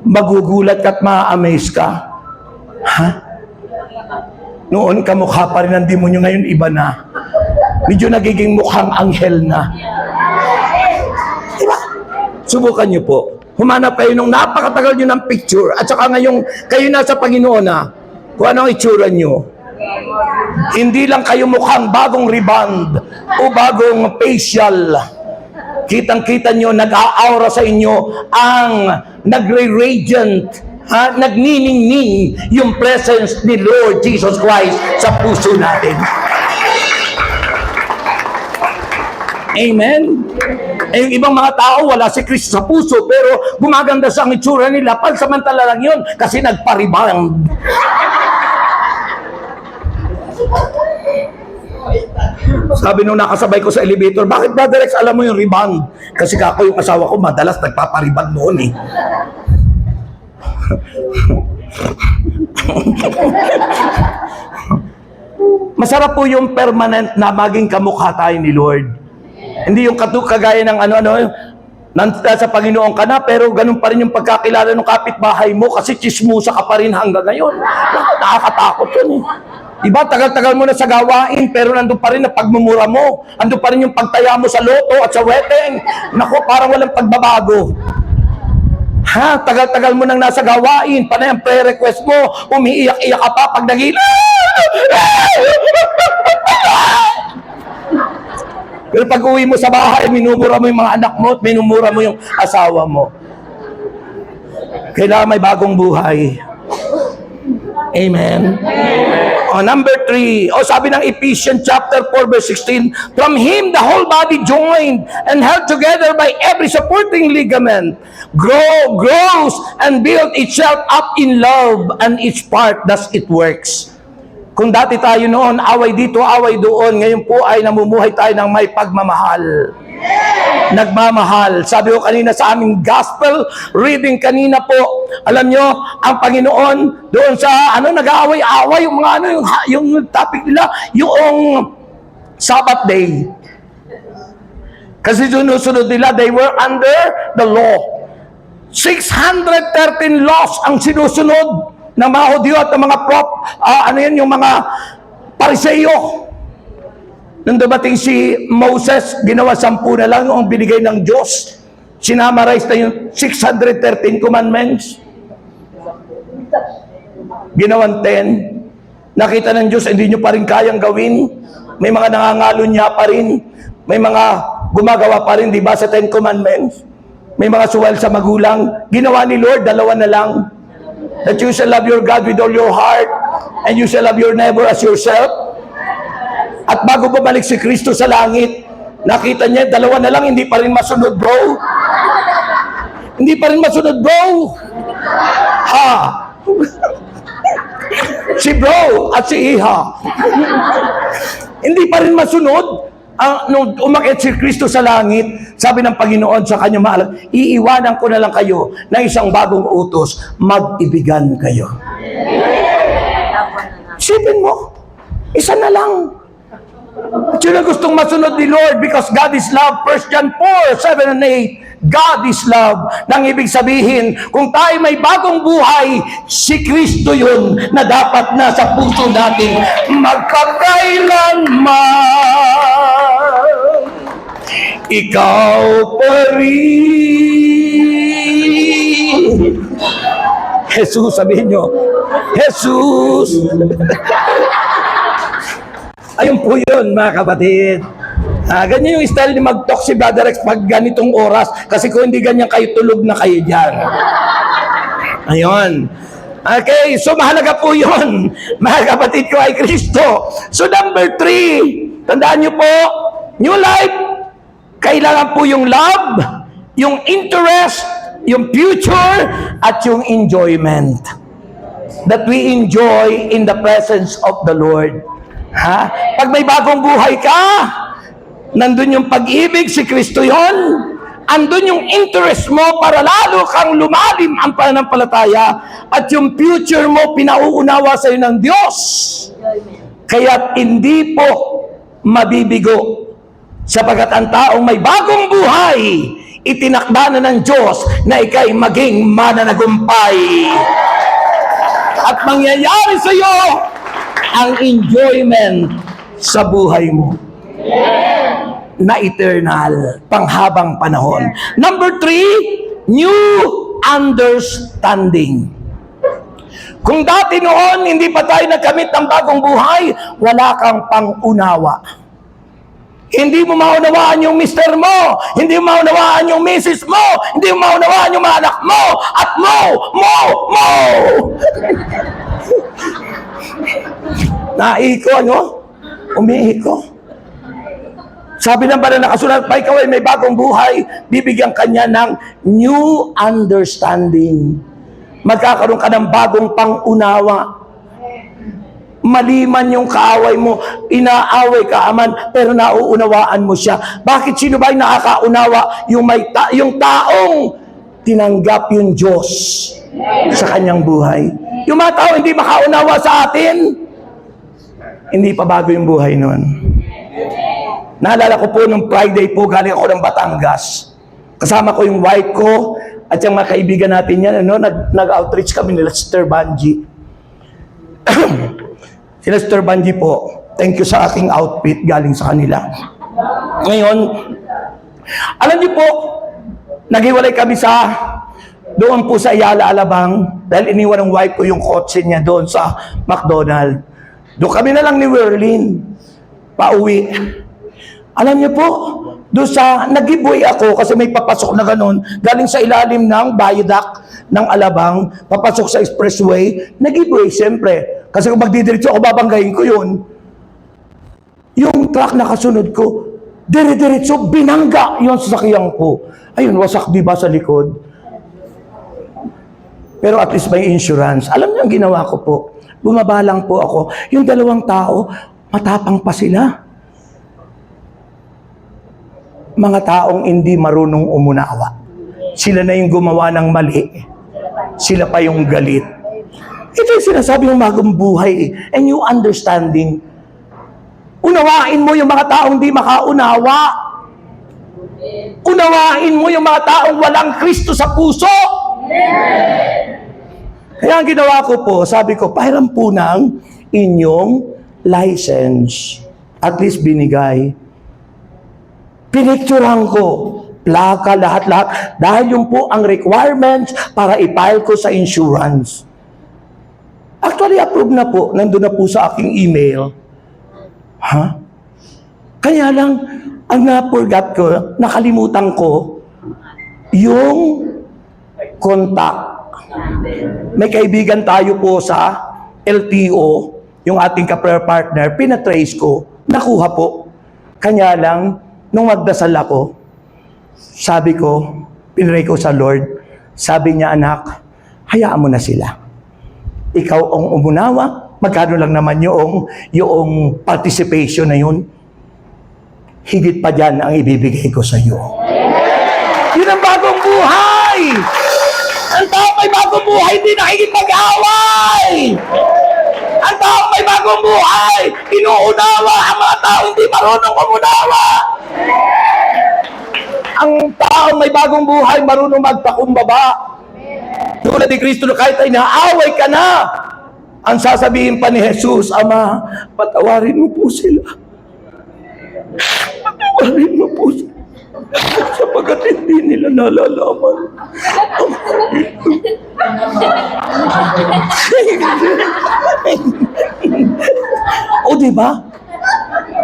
magugulat ka at ma-amaze ka. Ha? Noon, kamukha pa rin ng demonyo, ngayon iba na. Medyo nagiging mukhang anghel na. Diba? Subukan nyo po. Humanap kayo nung napakatagal nyo ng picture at saka ngayong kayo nasa Panginoon na kung ano ang itsura nyo. Hindi lang kayo mukhang bagong rebound o bagong facial. Kitang-kita nyo, nag-a-aura sa inyo ang nagre-radiant, nagniningning yung presence ni Lord Jesus Christ sa puso natin. Amen? Eh, yung ibang mga tao, wala si Kristo sa puso, pero gumaganda sa ang itsura nila, pansamantala lang yun, kasi nagpa-rebound. Sabi nung nakasabay ko sa elevator, bakit ba Rex, alam mo yung rebound? Kasi ako yung asawa ko, madalas nagpapa-rebound noon eh. Masarap po yung permanent na maging kamukha tayo ni Lord. Hindi yung kagaya ng nasa Panginoon ka na, pero ganun pa rin yung pagkakilala ng kapitbahay mo kasi chismusa ka pa rin hanggang ngayon. Nakakatakot yun eh. Diba, tagal-tagal mo na sa gawain, pero nandun pa rin ang pagmumura mo. Nandun pa rin yung pagtaya mo sa loto at sa wedding. Naku, parang walang pagbabago. Ha? Tagal-tagal mo nang nasa gawain, panay ang prayer request mo, umiiyak-iyak ka pa pag nagila. Pero pag uwi mo sa bahay, minumura mo yung mga anak mo at minumura mo yung asawa mo. Kailangan may bagong buhay. Amen. Number 3. Sabi ng Ephesians chapter 4 verse 16, from Him the whole body joined and held together by every supporting ligament grows and builds itself up in love, and each part does it works. Kung dati tayo noon, away dito, away doon, ngayon po ay namumuhay tayo ng may pagmamahal. Nagmamahal. Sabi ko kanina sa aming gospel reading kanina po, alam nyo, ang Panginoon doon sa nag-aaway-aaway yung mga yung topic nila, yung Sabbath day. Kasi sinusunod nila, they were under the law. 613 laws ang sinusunod ng mga Hudyo at ng mga yung mga Pariseyo. Nung dumating si Moses, ginawa 10 na lang ang binigay ng Diyos. Sinamarize na yung 613 commandments. Ginawan 10. Nakita ng Diyos, hindi nyo pa rin kayang gawin. May mga nangangalo niya pa rin. May mga gumagawa pa rin, di ba, sa 10 commandments? May mga suwal sa magulang. Ginawa ni Lord, 2 na lang. That you shall love your God with all your heart, and you shall love your neighbor as yourself. At bago bumalik si Kristo sa langit, nakita niya, 2 na lang, hindi pa rin masunod, bro. Hindi pa rin masunod, bro. Ha? Si bro at si iha. Hindi pa rin masunod. Nung umakyat si Kristo sa langit, sabi ng Panginoon sa kanyang mahal, iiwanan ko na lang kayo ng isang bagong utos, mag-ibigan kayo. Isipin mo, isa na lang. At yun ang gustong masunod ni Lord because God is love. 1 John 4, 7 and 8. God is love. Nang ibig sabihin, kung tayo may bagong buhay, si Kristo yun na dapat nasa puso natin magkakailanman. Ikaw pa rin. Jesus, sabihin nyo, Jesus. Ayun po yun, mga kapatid. Ganyan yung style ni mag-talk si Brother Rex pag ganitong oras. Kasi kung hindi ganyan kayo, tulog na kayo dyan. Ayun. Okay, so mahalaga po yun. Mga kapatid ko ay Kristo. So number 3, tandaan nyo po, new life, kailangan po yung love, yung interest, yung future, at yung enjoyment. That we enjoy in the presence of the Lord. Ha? Pag may bagong buhay ka, nandun yung pag-ibig, si Kristo yon. Andun yung interest mo para lalo kang lumalim ang pananampalataya at yung future mo pinauunawa sa iyo ng Diyos. Kaya't hindi po mabibigo sapagkat ang taong may bagong buhay, itinakda na ng Diyos na ikay maging mananagumpay. At mangyayari sa iyo ang enjoyment sa buhay mo. Na eternal, panghabang panahon. Number 3, new understanding. Kung dati noon, hindi pa tayo nagkamit ng bagong buhay, wala kang pangunawa. Hindi mo maunawaan yung mister mo, hindi mo maunawaan yung misis mo, hindi mo maunawaan yung mga anak mo, at mo. Naiko, ano? Umiiko. Sabi ng banal na kasulat, pa ikaw ay may bagong buhay, bibigyan kanya ng new understanding. Magkakaroon ka ng bagong pangunawa. Maliman yung kaaway mo, inaaway ka aman, pero nauunawaan mo siya. Bakit sino ba yung nakakaunawa? Yung taong tinanggap yung Diyos sa kanyang buhay. Yung mga tao hindi makaunawa sa atin, hindi pa bago yung buhay nun. Naalala ko po nung Friday po, galing ako ng Batangas. Kasama ko yung wife ko at yung mga kaibigan natin yan, nag-outreach kami nila Sister Banji. Sila Sister Banji po, thank you sa aking outfit galing sa kanila. Ngayon, alam niyo po, naghiwalay kami doon po sa Ayala, Alabang, dahil iniwan ng wife ko yung kotse niya doon sa McDonald's. Doon kami na lang ni Werlin, pauwi. Alam niyo po, doon nag-giveaway ako kasi may papasok na ganun, galing sa ilalim ng viaduct ng Alabang, papasok sa expressway, nag-giveaway siyempre. Kasi kung magdidiretso ako, babanggayin ko yun. Yung truck na kasunod ko, dire-diretso, binangga yung sasakyan ko. Ayun, wasak diba sa likod? Pero at least may insurance. Alam niyo ang ginawa ko po? Bumaba lang po ako. Yung dalawang tao, matapang pa sila. Mga taong hindi marunong umunawa. Sila na yung gumawa ng mali. Sila pa yung galit. Ito yung sinasabi ng bagong buhay. A new understanding. Unawain mo yung mga taong di makaunawa. Unawain mo yung mga taong walang Kristo sa puso. Kaya ang ginawa ko po, sabi ko, pahiram po ng inyong license. At least binigay. Pinicturehan ko, plaka, lahat-lahat, dahil yun po ang requirements para i-file ko sa insurance. Actually, approve na po, nandun na po sa aking email. Ha? Kaya lang, ang na-forgot ko, nakalimutan ko, yung contact. May kaibigan tayo po sa LTO, yung ating ka-prayer partner, pinatrace ko, nakuha po. Kanya lang, nung magdasal ako, sabi ko, pinray ko sa Lord, sabi niya, anak, hayaan mo na sila. Ikaw ang umunawa, magkano lang naman yung participation na yun. Higit pa dyan ang ibibigay ko sa iyo. Yun ang bagong buhay! Ang tao may bagong buhay, hindi nakikipag-away! Ang tao may bagong buhay, inuunawa ang mga tao hindi marunong umunawa! Ang tao may bagong buhay, marunong magpakumbaba. Tulad ni Kristo, kahit ay naaway ka na, ang sasabihin pa ni Jesus, Ama, patawarin mo po sila. Patawarin mo po sila. Sapagkat hindi nila nalalaman. O diba?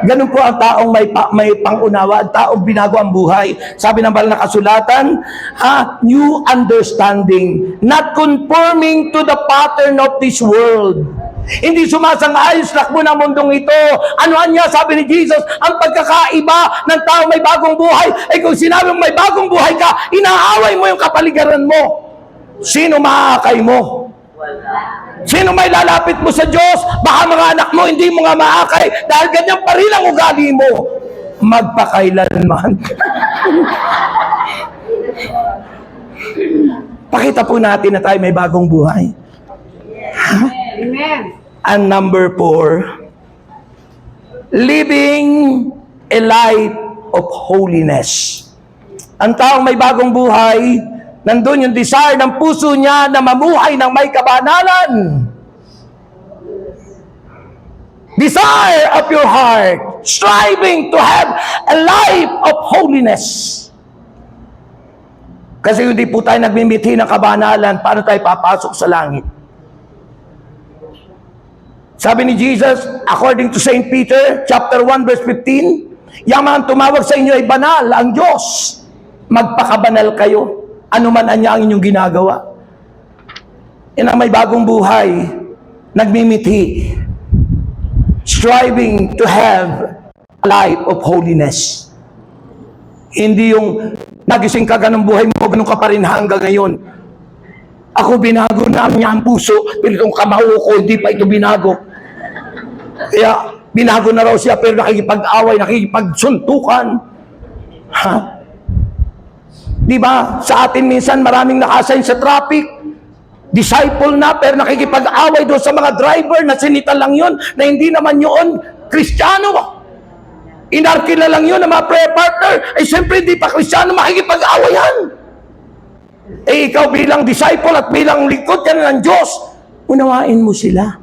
Ganun po ang taong may pangunawa, ang taong binago ang buhay. Sabi ng banal na kasulatan, new understanding, not conforming to the pattern of this world. Hindi sumasang-ayos lakbo ng mundong ito. Ano niya? Sabi ni Jesus, ang pagkakaiba ng tao may bagong buhay, ay kung sinabi may bagong buhay ka, inaaway mo yung kapaligiran mo. Sino maakay mo? Sino may lalapit mo sa Diyos? Baka mga anak mo, hindi mo nga maakay dahil ganyan pa rin ang ugali mo. Magpakailanman. Pakita po natin na tayo may bagong buhay. Amen. And number 4, living a life of holiness. Ang taong may bagong buhay, nandun yung desire ng puso niya na mamuhay ng may kabanalan. Desire of your heart, striving to have a life of holiness. Kasi hindi po tayo nagmimithi ng kabanalan, paano tayo papasok sa langit? Sabi ni Jesus, according to St. Peter, chapter 1, verse 15, yang mga tumawag sa inyo ay banal, ang Diyos. Magpakabanal kayo, ano man anya ang inyong ginagawa. Yan ang may bagong buhay, nagmimithi, striving to have a life of holiness. Hindi yung nagising ka ganong buhay mo, ganun ka pa rin hanggang ngayon. Ako binago na niya ang puso, pero itong kamao ko, hindi pa ito binago. Kaya binago na raw siya, pero nakikipag-away, nakikipagsuntukan. Ha? Di ba? Sa atin minsan maraming nakasign sa traffic. Disciple na, pero nakikipag-away doon sa mga driver na sinita lang yun, na hindi naman yun Kristiyano. Inarkila lang yun ng mga prayer partner. Eh, siyempre, hindi pa Kristiyano, makikipag-away yan. Eh, ikaw bilang disciple at bilang lingkod ka na ng Diyos, unawain mo sila.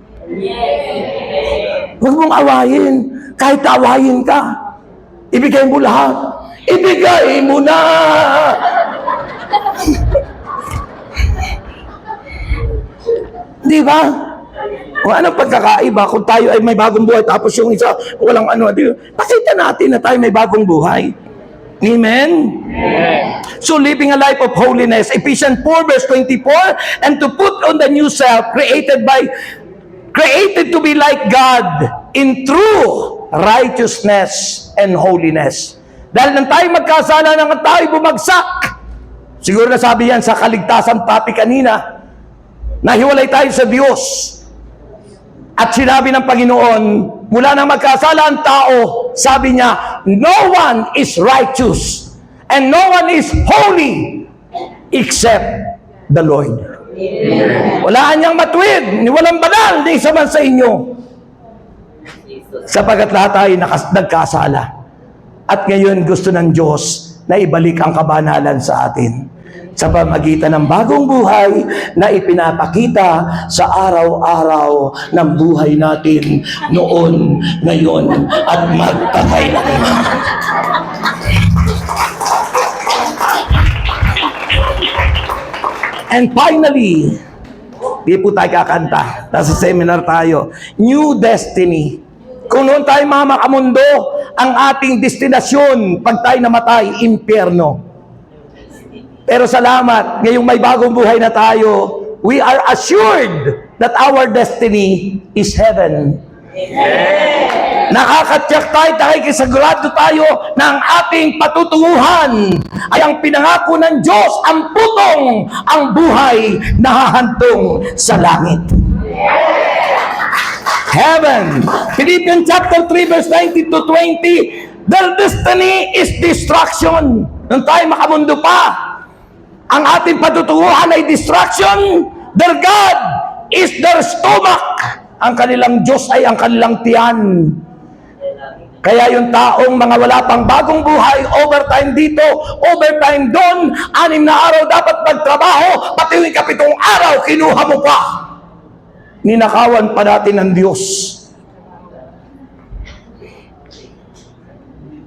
Huwag mong awayin. Kahit awayin ka, ibigay mo lahat. Ibigay mo na! Di ba? Kung anong pagkakaiba, kung tayo ay may bagong buhay, tapos yung isa, walang ano, pakita natin na tayo may bagong buhay. Amen? So living a life of holiness, Ephesians 4 verse 24, and to put on the new self, created to be like God in true righteousness and holiness. Dahil nang tayo magkasala, nang tayo bumagsak, siguro na sabi yan sa kaligtasan topic kanina, nahiwalay tayo sa Diyos. At sinabi ng Panginoon, mula nang magkasala ang tao, sabi niya, no one is righteous and no one is holy except the Lord. Wala niyang matuwid, ni walang banal, ni isa man sa inyo. Sapagat lahat tayo nagkasala. At ngayon gusto ng Diyos na ibalik ang kabanalan sa atin sa pamagitan ng bagong buhay na ipinapakita sa araw-araw ng buhay natin noon, ngayon, at magpakailanman. And finally, di po tayo kakanta. Nasa seminar tayo. New destiny. Kung noon tayo mga makamundo, ang ating destinasyon, pag tayo namatay, impyerno. Pero salamat, ngayong may bagong buhay na tayo, we are assured that our destiny is heaven. Amen. Nakakatiyak tayo, nakikisagurado tayo na ang ating patutunguhan ay ang pinangako ng Diyos, ang putong, ang buhay na hahantong sa langit. Heaven. Philippians chapter 3 verse 19 to 20, their destiny is destruction. Nung tayo makamundo pa, ang ating patutunguhan ay destruction. Their God is their stomach. Ang kanilang Diyos ay ang kanilang tiyan. Kaya yung taong mga wala pang bagong buhay, overtime dito, overtime doon, 6 na araw dapat magtrabaho, pati yung 7 araw, kinuha mo pa. Ninakawan pa natin ng Diyos.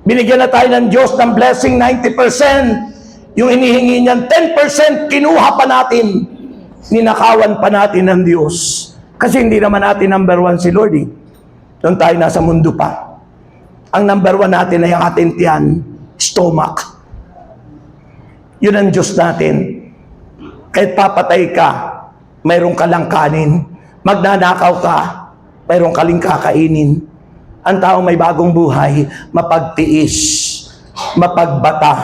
Binigyan na tayo ng Diyos ng blessing 90%. Yung inihingi niyan 10%, kinuha pa natin. Ninakawan pa natin ng Diyos. Kasi hindi naman natin number 1 si Lord. Doon tayo nasa mundo pa. ang number one natin ay ang ating tiyan, stomach. Yun ang Diyos natin. Kahit papatay ka, mayroon ka lang kanin. Magnanakaw ka, mayroon ka lang kakainin. Ang tao may bagong buhay, mapagtiis, mapagbata,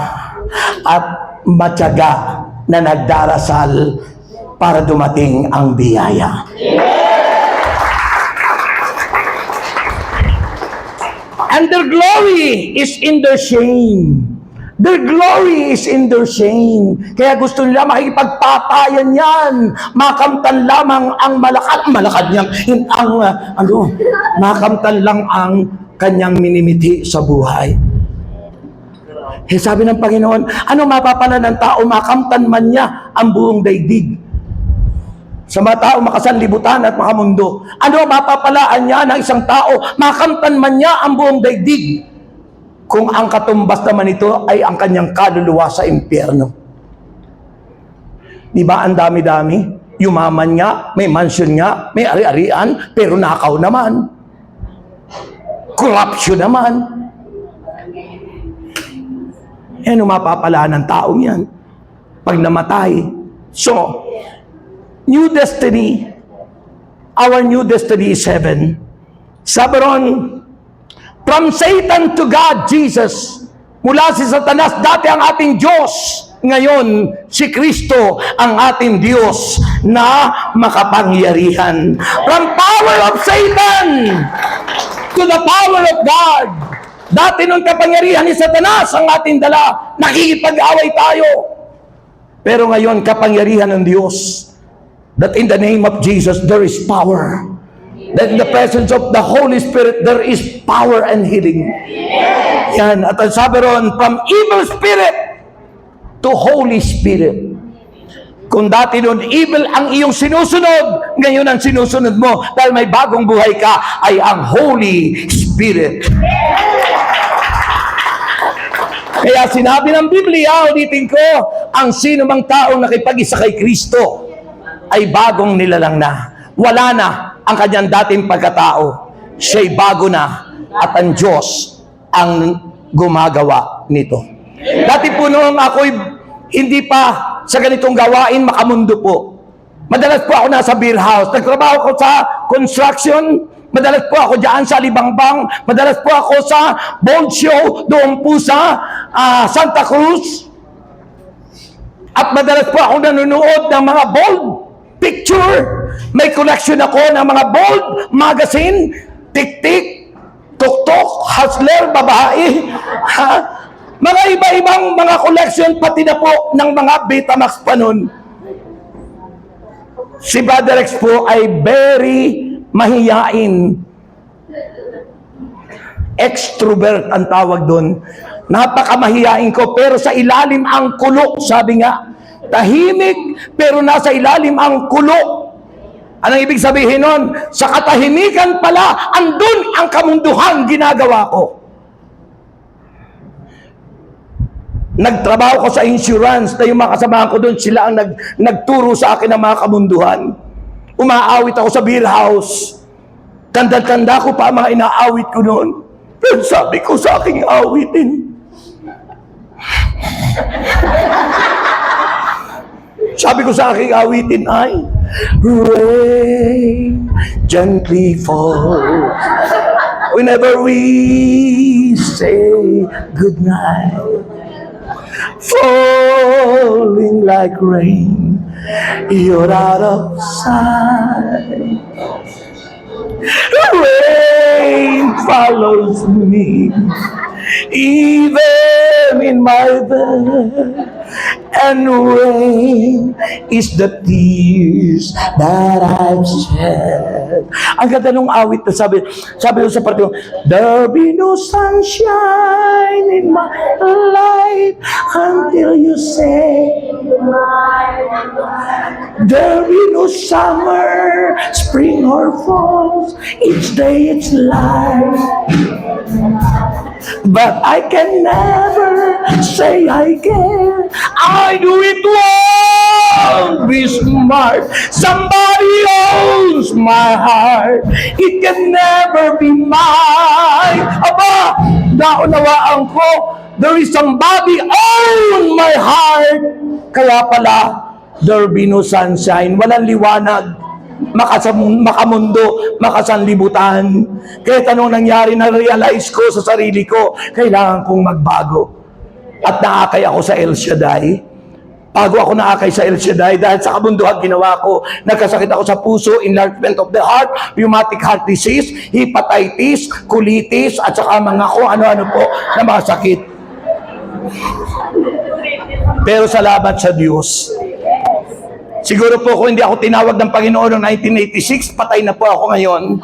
at matyaga na nagdarasal para dumating ang biyaya. And their glory is in their shame. Their glory is in their shame. Kaya gusto nila makikipagpatayan yan. Makamtan lamang ang malakad niyang, makamtan lang ang kanyang minimiti sa buhay. Eh, sabi ng Panginoon, ano mapapala ng tao, makamtan man niya ang buong daigdig. Sa mga tao makasanlibutan at makamundo. Ano mapapalaan niya ng isang tao, makamtan man niya ang buong daigdig, kung ang katumbas naman ito ay ang kanyang kaluluwa sa impyerno. Di ba ang dami-dami? Yumaman nga, may mansion nga, may ari-arian, pero nakaw naman. Corruption naman. Ano mapapalaan ng taong yan pag namatay? So, new destiny, our new destiny is heaven. Sabi ron, from Satan to God, Jesus. Mula si Satanas, dati ang ating Diyos. Ngayon, si Kristo ang ating Diyos na makapangyarihan. From power of Satan to the power of God. Dati nung kapangyarihan ni Satanas ang ating dala, nakikipag-away tayo. Pero ngayon, kapangyarihan ng Diyos. That in the name of Jesus, there is power. That in the presence of the Holy Spirit, there is power and healing. Yan. At ang sabi ron, from evil spirit to Holy Spirit. Kung dati noon, evil ang iyong sinusunod, ngayon ang sinusunod mo, dahil may bagong buhay ka, ay ang Holy Spirit. Kaya sinabi ng Biblia, ulitin ko, ang sino mang taong nakipag-isa kay Kristo, ay bagong nilalang na. Wala na ang kanyang dating pagkatao. Siya'y bago na at ang Diyos ang gumagawa nito. Dati po noong ako'y hindi pa sa ganitong gawain, makamundo po. Madalas po ako nasa beer house. Nagtrabaho ko sa construction. Madalas po ako dyan sa Libangbang. Madalas po ako sa bold show doon po sa Santa Cruz. At madalas po ako nanonood ng mga bold picture. May collection ako ng mga bold magazine, tik-tik, tuk-tuk, hustler, babae, mga iba-ibang mga collection, pati na po ng mga Betamax pa nun. Si Brother Rex po ay very mahiyain. Extrovert ang tawag doon. Napakamahiyain ko, pero sa ilalim ang kulo, sabi nga. Tahimik, pero nasa ilalim ang kulo. Anong ibig sabihin nun? Sa katahimikan pala, andun ang kamunduhan ginagawa ko. Nagtrabaho ko sa insurance, na yung mga kasamahan ko doon, sila ang nagturo sa akin ng mga kamunduhan. Umaawit ako sa beer house. Tanda-tanda ko pa mga inaawit ko noon. Pero sabi ko sa aking awitin, sabi ko sa aking awitin ay, rain gently falls whenever we say goodnight, falling like rain, you're out of sight. Rain follows me even in my bed, and rain is the tears that I've shed. Ang ganda nung awit na sabi ko sa parte, there'll be no sunshine in my life until you say there'll be no summer, spring or fall, each day it's life. But I can never say I can. I do it won't be smart. Somebody owns my heart. It can never be mine. Aba, naunawaan ko, there is somebody on my heart. Kaya pala, there be no sunshine. Walang liwanag. Makamundo, makasanlibutan. Kaya anong nangyari, na-realize ko sa sarili ko, kailangan kong magbago. At naakay ako sa El Shaddai. Bago ako naakay sa El Shaddai, dahil sa kabunduhan ginawa ko, nagkasakit ako sa puso, enlargement of the heart, rheumatic heart disease, hepatitis, colitis, at saka mga kung ano-ano po na mga sakit. Pero salamat sa Diyos. Siguro po kung hindi ako tinawag ng Panginoon noong 1986, patay na po ako ngayon.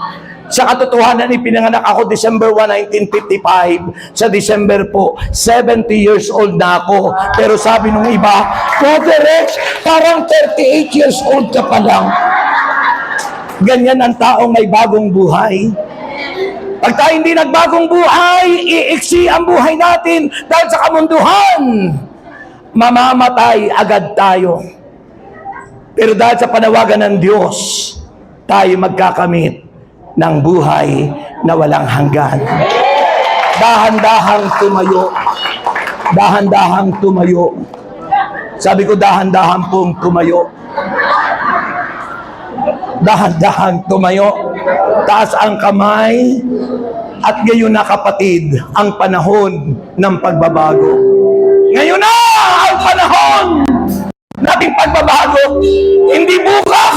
Sa katotohanan, ipinanganak ako December 1, 1955. Sa December po, 70 years old na ako. Pero sabi nung iba, Brother Rex, parang 38 years old ka pa lang. Ganyan ang taong may bagong buhay. Pag tayo hindi nagbagong buhay, iiksi ang buhay natin dahil sa kamunduhan. Mamamatay agad tayo. Pero dahil sa panawagan ng Diyos, tayo magkakamit ng buhay na walang hanggan. Dahan-dahang tumayo. Dahan-dahang tumayo. Sabi ko, dahan-dahang pong tumayo. Dahan-dahang tumayo. Taas ang kamay. At ngayon na kapatid, ang panahon ng pagbabago. Ngayon na ang panahon nating pagbabago. Hindi bukas.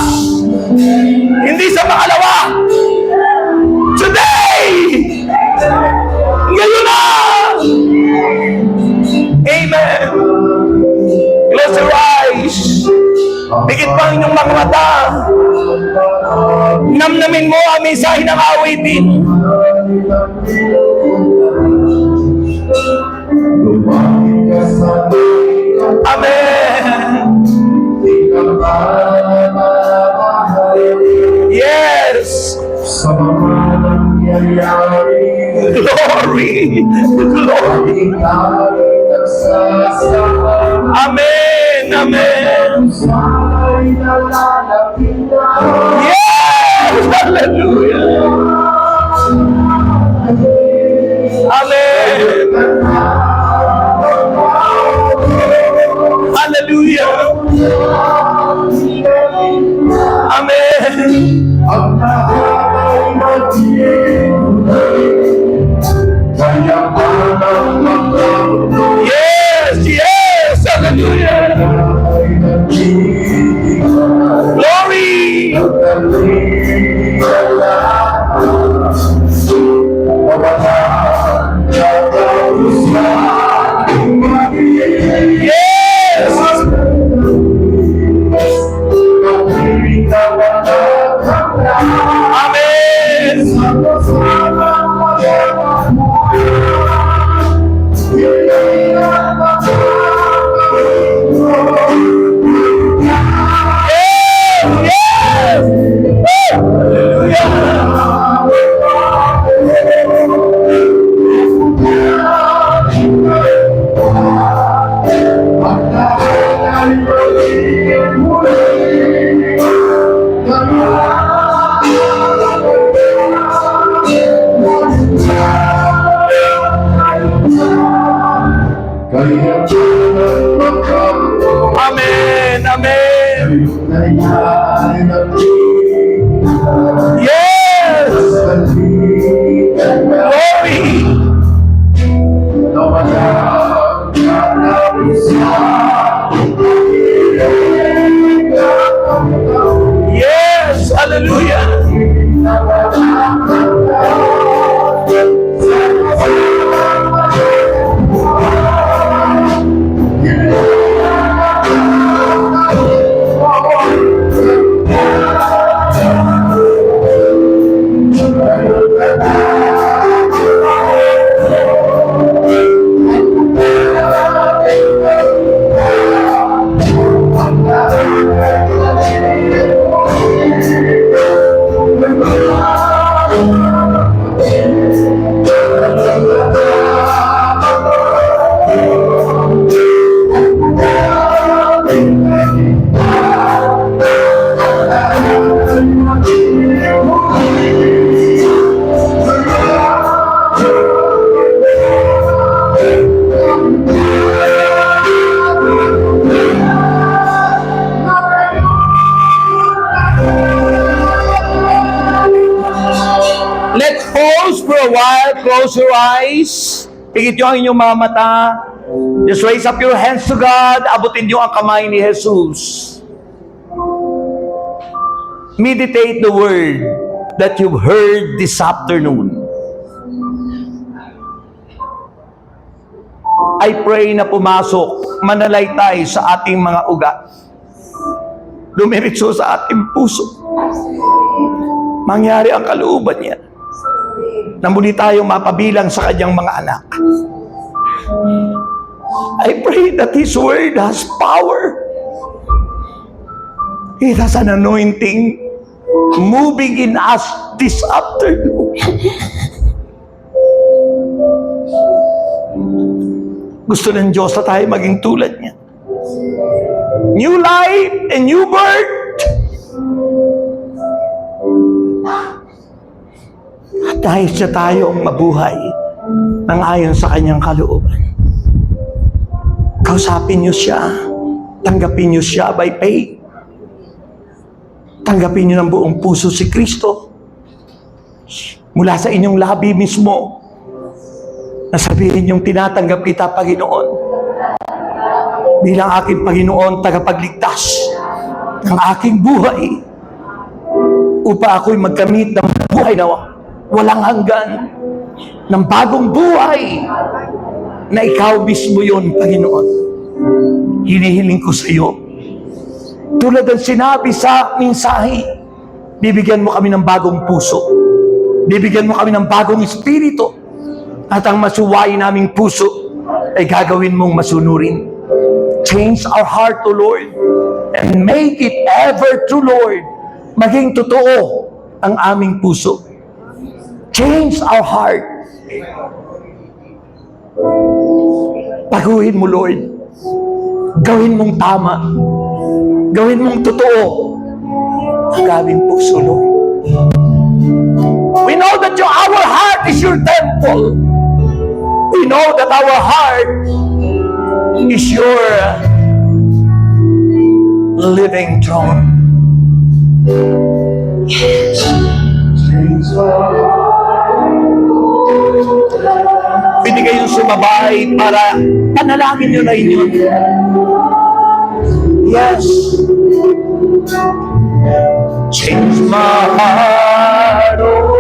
Hindi sa makalawa. Today! Ngayon na! Amen! Close your eyes. Pikit pa ang inyong mga mata. Namnamin mo ang mensahe ng awitin. Amen! Yes! Glory! Glory! Amen! Amen! Yes! Hallelujah! Amen! Hallelujah! Amen! Yes! Yes! Hallelujah! Glory! Yes! Amen! Yes! Amen! Amen! Yes! Glory! Yes! Hallelujah! Let's pause for a while. Close your eyes. Pigit nyo ang inyong mga mata. Just raise up your hands to God. Abutin nyo ang kamay ni Jesus. Meditate the word that you've heard this afternoon. I pray na pumasok, manalaytay sa ating mga ugat. Dumiritso sa ating puso. Mangyari ang kalooban niya. Na muli tayong mapabilang sa kanyang mga anak. I pray that His Word has power. It has an anointing moving in us this afternoon. Gusto ng Diyos na tayo maging tulad niya. New life and new birth. At nais niya tayong mabuhay nang ayon sa kanyang kalooban. Kausapin niyo siya. Tanggapin niyo siya by faith. Tanggapin niyo ng buong puso si Kristo. Mula sa inyong labi mismo, nasabihin yung tinatanggap kita, Panginoon, bilang aking Panginoon, tagapagligtas ng aking buhay, upang ako'y magkamit ng buhay na walang hanggan, ng bagong buhay, na ikaw mismo yun, Panginoon. Hinihiling ko sa iyo, tulad ng sinabi sa mensahe, bibigyan mo kami ng bagong puso, bibigyan mo kami ng bagong espiritu, at ang masuwain naming puso ay gagawin mong masunurin. Change our heart, O Lord, and make it ever true, Lord. Maging totoo ang aming puso. Change our heart. Baguhin mo, Lord. Gawin mong tama. Gawin mong totoo ang aming puso, Lord. We know that our heart is your temple. We know that our heart is your living throne. Yes. Pwede kayong sumabay para panalangin nyo na inyo. Yes. Change my heart, oh God.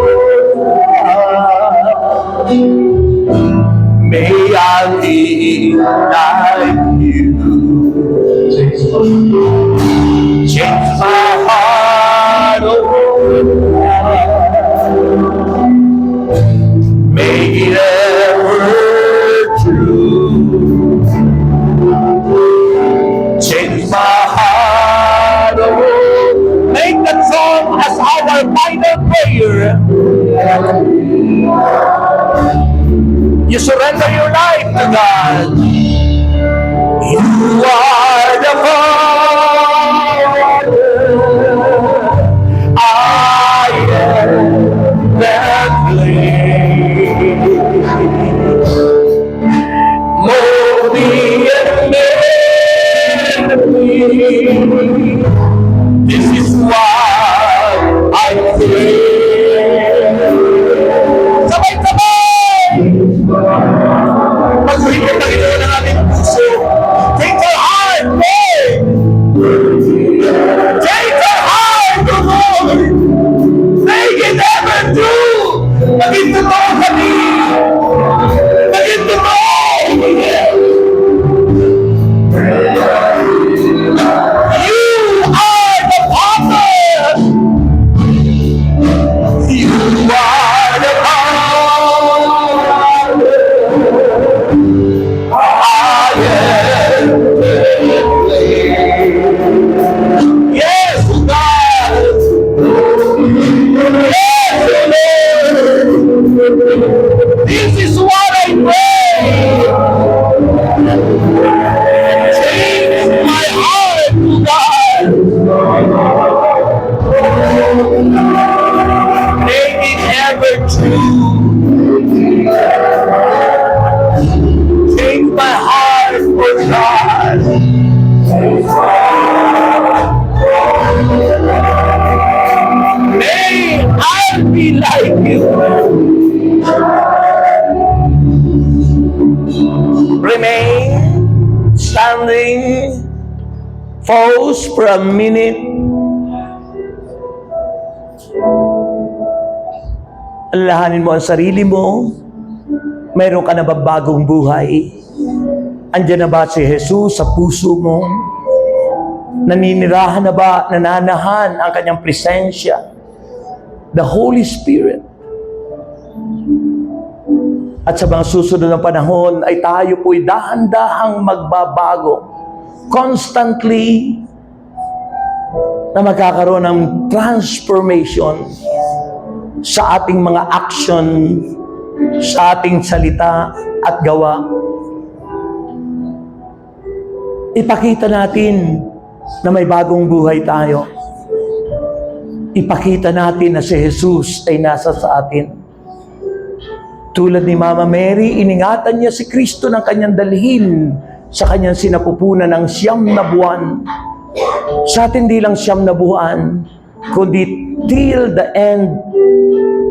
May I be like you. Change my heart, oh God. Make it ever true. Change my heart, oh God. Make that song as our final prayer. You surrender your life to God. You are the Father. I am that clay. Mold me and make me. This is why I pray. Pag-uwi ka, Panginoon, ang aming puso. Take our heart, Lord! Take our heart, O Lord! Make it ever true! Maging totoo kami! Maging totoo! You are the Father! You are the Father! Yes, God. Yes, Lord. This is what I pray. Change my heart, God. Make it ever true. Change my heart, for God. May I be like you. Remain standing, pause for a minute. Alalahanin mo ang sarili mo. Mayroon ka na ba bagong buhay? Andiyan na ba si Jesus sa puso mo? Naninirahan na ba, nananahan ang kanyang presensya? The Holy Spirit. At sa mga susunod na panahon ay tayo po'y dahan-dahang magbabago. Constantly na magkakaroon ng transformation sa ating mga action, sa ating salita at gawa. Ipakita natin na may bagong buhay tayo. Ipakita natin na si Jesus ay nasa sa atin. Tulad ni Mama Mary, iningatan niya si Kristo ng kanyang dalhin sa kanyang sinapupunan ng 9 na buwan. Sa atin di lang 9 na buwan, kundi till the end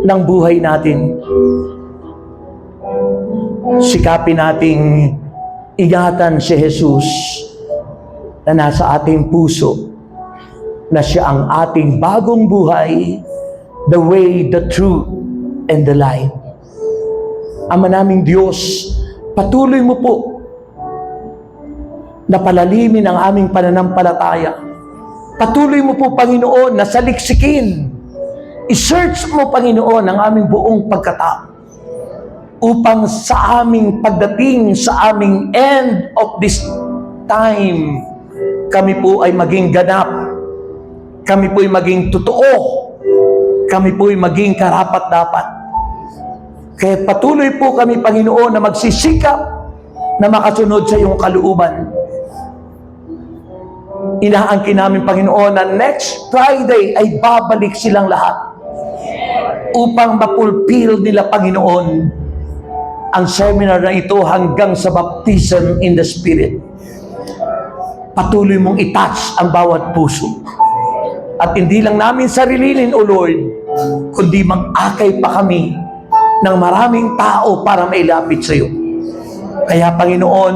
ng buhay natin. Sikapin nating ingatan si Jesus na nasa ating puso, na siya ang ating bagong buhay, the way, the truth, and the life. Ama naming Diyos, patuloy mo po na palalimin ang aming pananampalataya. Patuloy mo po, Panginoon, na saliksikin. I-search mo, Panginoon, ang aming buong pagkatao upang sa aming pagdating sa aming end of this time, kami po ay maging ganap. Kami po ay maging totoo. Kami po ay maging karapat-dapat. Kaya patuloy po kami, Panginoon, na magsisikap na makasunod sa iyong kalooban. Inaangkin namin, Panginoon, na next Friday ay babalik silang lahat upang mapulpil nila, Panginoon, ang seminar na ito hanggang sa baptism in the Spirit. Patuloy mong itouch ang bawat puso. At hindi lang namin sarilinin, O Lord, kundi mag-akay pa kami ng maraming tao para mailapit sa iyo. Kaya, Panginoon,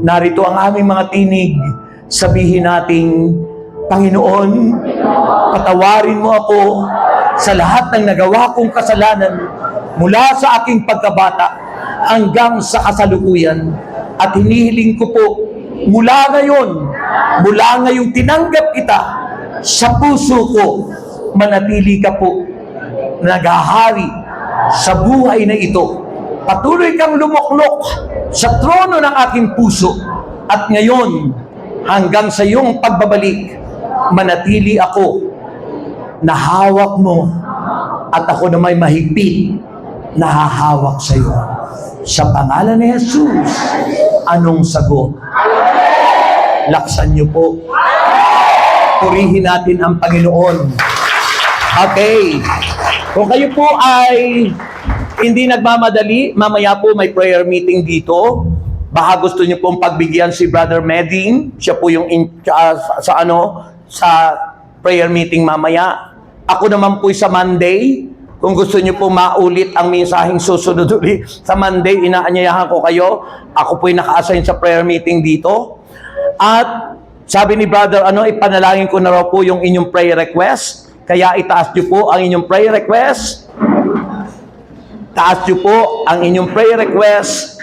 narito ang aming mga tinig. Sabihin nating, Panginoon, patawarin mo ako sa lahat ng nagawa kong kasalanan mula sa aking pagkabata hanggang sa kasalukuyan. At hinihiling ko po, mula ngayong tinanggap kita sa puso ko, manatili ka po, naghahari sa buhay na ito. Patuloy kang lumuklok sa trono ng aking puso. At ngayon, hanggang sa iyong pagbabalik, manatili ako na hawak mo at ako na may mahigpit na hahawak sa iyo. Sa pangalan ni Jesus, anong sagot? Laksan niyo po. Purihin natin ang Panginoon. Okay. Kung kayo po ay hindi nagmamadali, mamaya po may prayer meeting dito. Baka gusto niyo pong pagbigyan si Brother Meding. Siya po yung sa prayer meeting mamaya. Ako naman po sa Monday. Kung gusto niyo po maulit ang mensaheng susunod ulit sa Monday, inaanyayahan ko kayo. Ako po yung naka-assign sa prayer meeting dito. At sabi ni Brother, ipanalangin ko na raw po yung inyong prayer request. Kaya itaas niyo po ang inyong prayer request. Taas niyo po ang inyong prayer request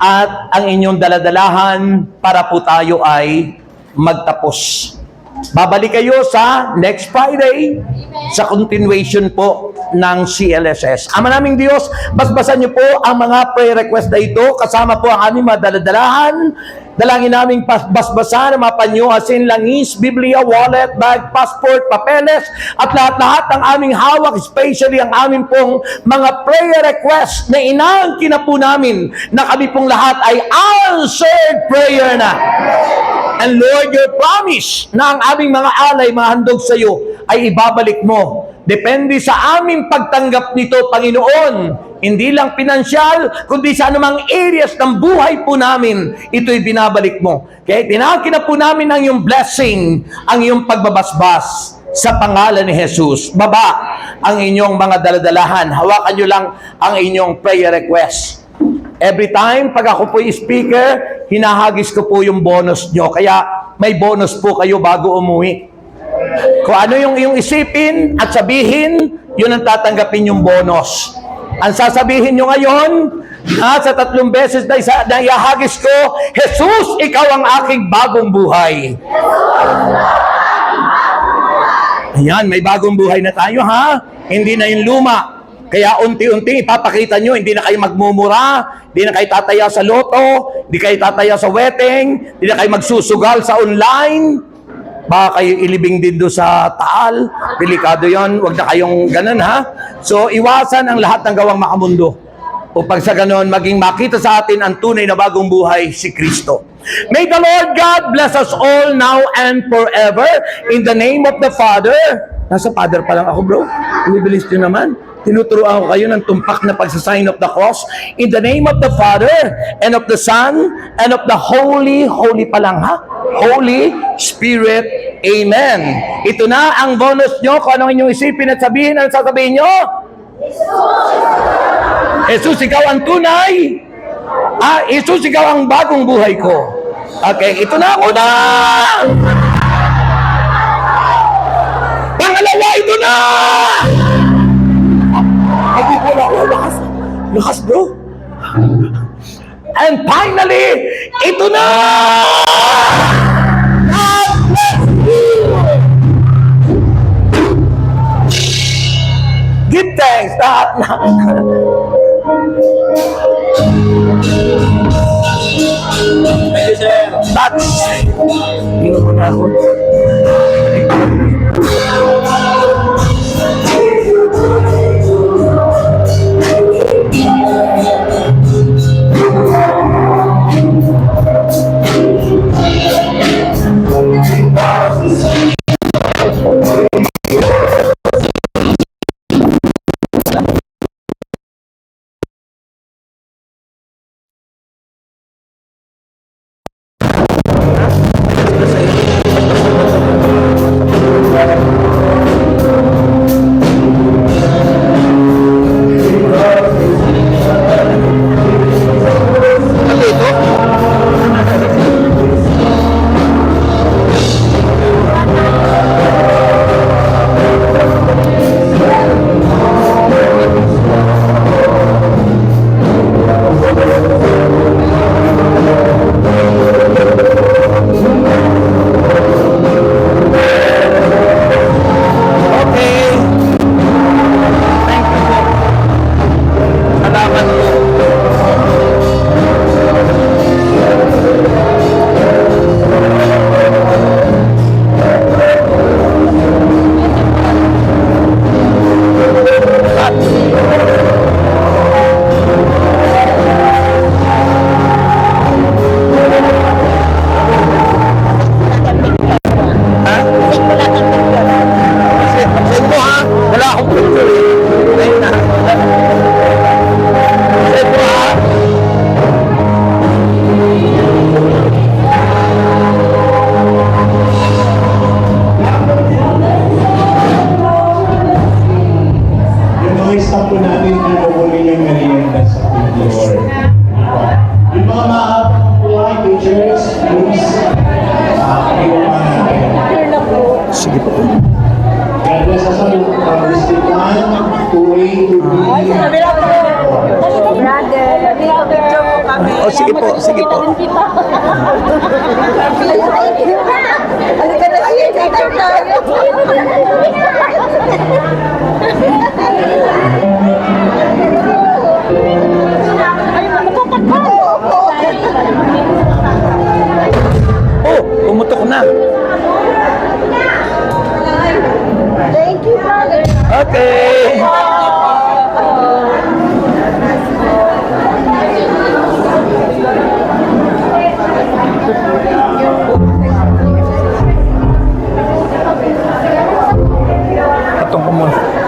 at ang inyong daladalahan para po tayo ay magtapos. Babalik kayo sa next Friday sa continuation po ng CLSS. Ama naming Diyos, basbasan niyo po ang mga prayer request na ito kasama po ang aming mga daladalahan. Dalangin naming basbasan ang mga panyo, asin, langis, Biblia, wallet, bag, passport, papeles, at lahat-lahat ng aming hawak, especially ang aming pong mga prayer request na inaangkin na po namin na kami pong lahat ay answered prayer na. And Lord, your promise na ang aming mga alay, mga handog sa iyo, ay ibabalik mo. Depende sa aming pagtanggap nito, Panginoon. Hindi lang pinansyal, kundi sa anumang areas ng buhay po namin, ito'y binabalik mo. Kaya tinangkin na po namin ang iyong blessing, ang iyong pagbabasbas. sa pangalan ni Jesus. Baba ang inyong mga daladalahan. Hawakan nyo lang ang inyong prayer request. Every time, pag ako po yung speaker, hinahagis ko po yung bonus nyo. Kaya may bonus po kayo bago umuwi. Kung ano yung iyong isipin at sabihin, yun ang tatanggapin yung bonus. Ang sasabihin nyo ngayon, sa 3 beses na ihahagis ko, Jesus, ikaw ang aking bagong buhay. Ayan, may bagong buhay na tayo, ha? Hindi na yung luma. Kaya unti-unti ipapakita nyo, hindi na kayo magmumura, hindi na kayo tataya sa loto, hindi kayo tataya sa wedding, hindi na kayo magsusugal sa online. Baka kayo ilibing din doon sa taal. Delikado yon, wag na kayong ganun, ha? So, iwasan ang lahat ng gawang makamundo. Upang sa ganon, maging makita sa atin ang tunay na bagong buhay, si Kristo. May the Lord God bless us all now and forever. In the name of the Father. Nasa Father pa lang ako, bro. Inibilis nyo naman. Tinuturuan ko kayo ng tumpak na pagsasign of the cross. In the name of the Father, and of the Son, and of the Holy pa lang, ha? Holy Spirit. Amen. Ito na ang bonus nyo. Kung anong inyong isipin at sabihin, ano sasabihin nyo? Jesus, ikaw ang tunay. Jesus, ikaw ang bagong buhay ko. Okay, ito na, una. Pangalawa, ito na. Hindi ko na lakas. Lakas, bro. And finally, ito na. God bless you. Give thanks. Thank you, sir. That's yun ko na ako. Oh, sige po, sige po. Oh, pumutok na. Thank you, brother. Okay. Patong ko muna.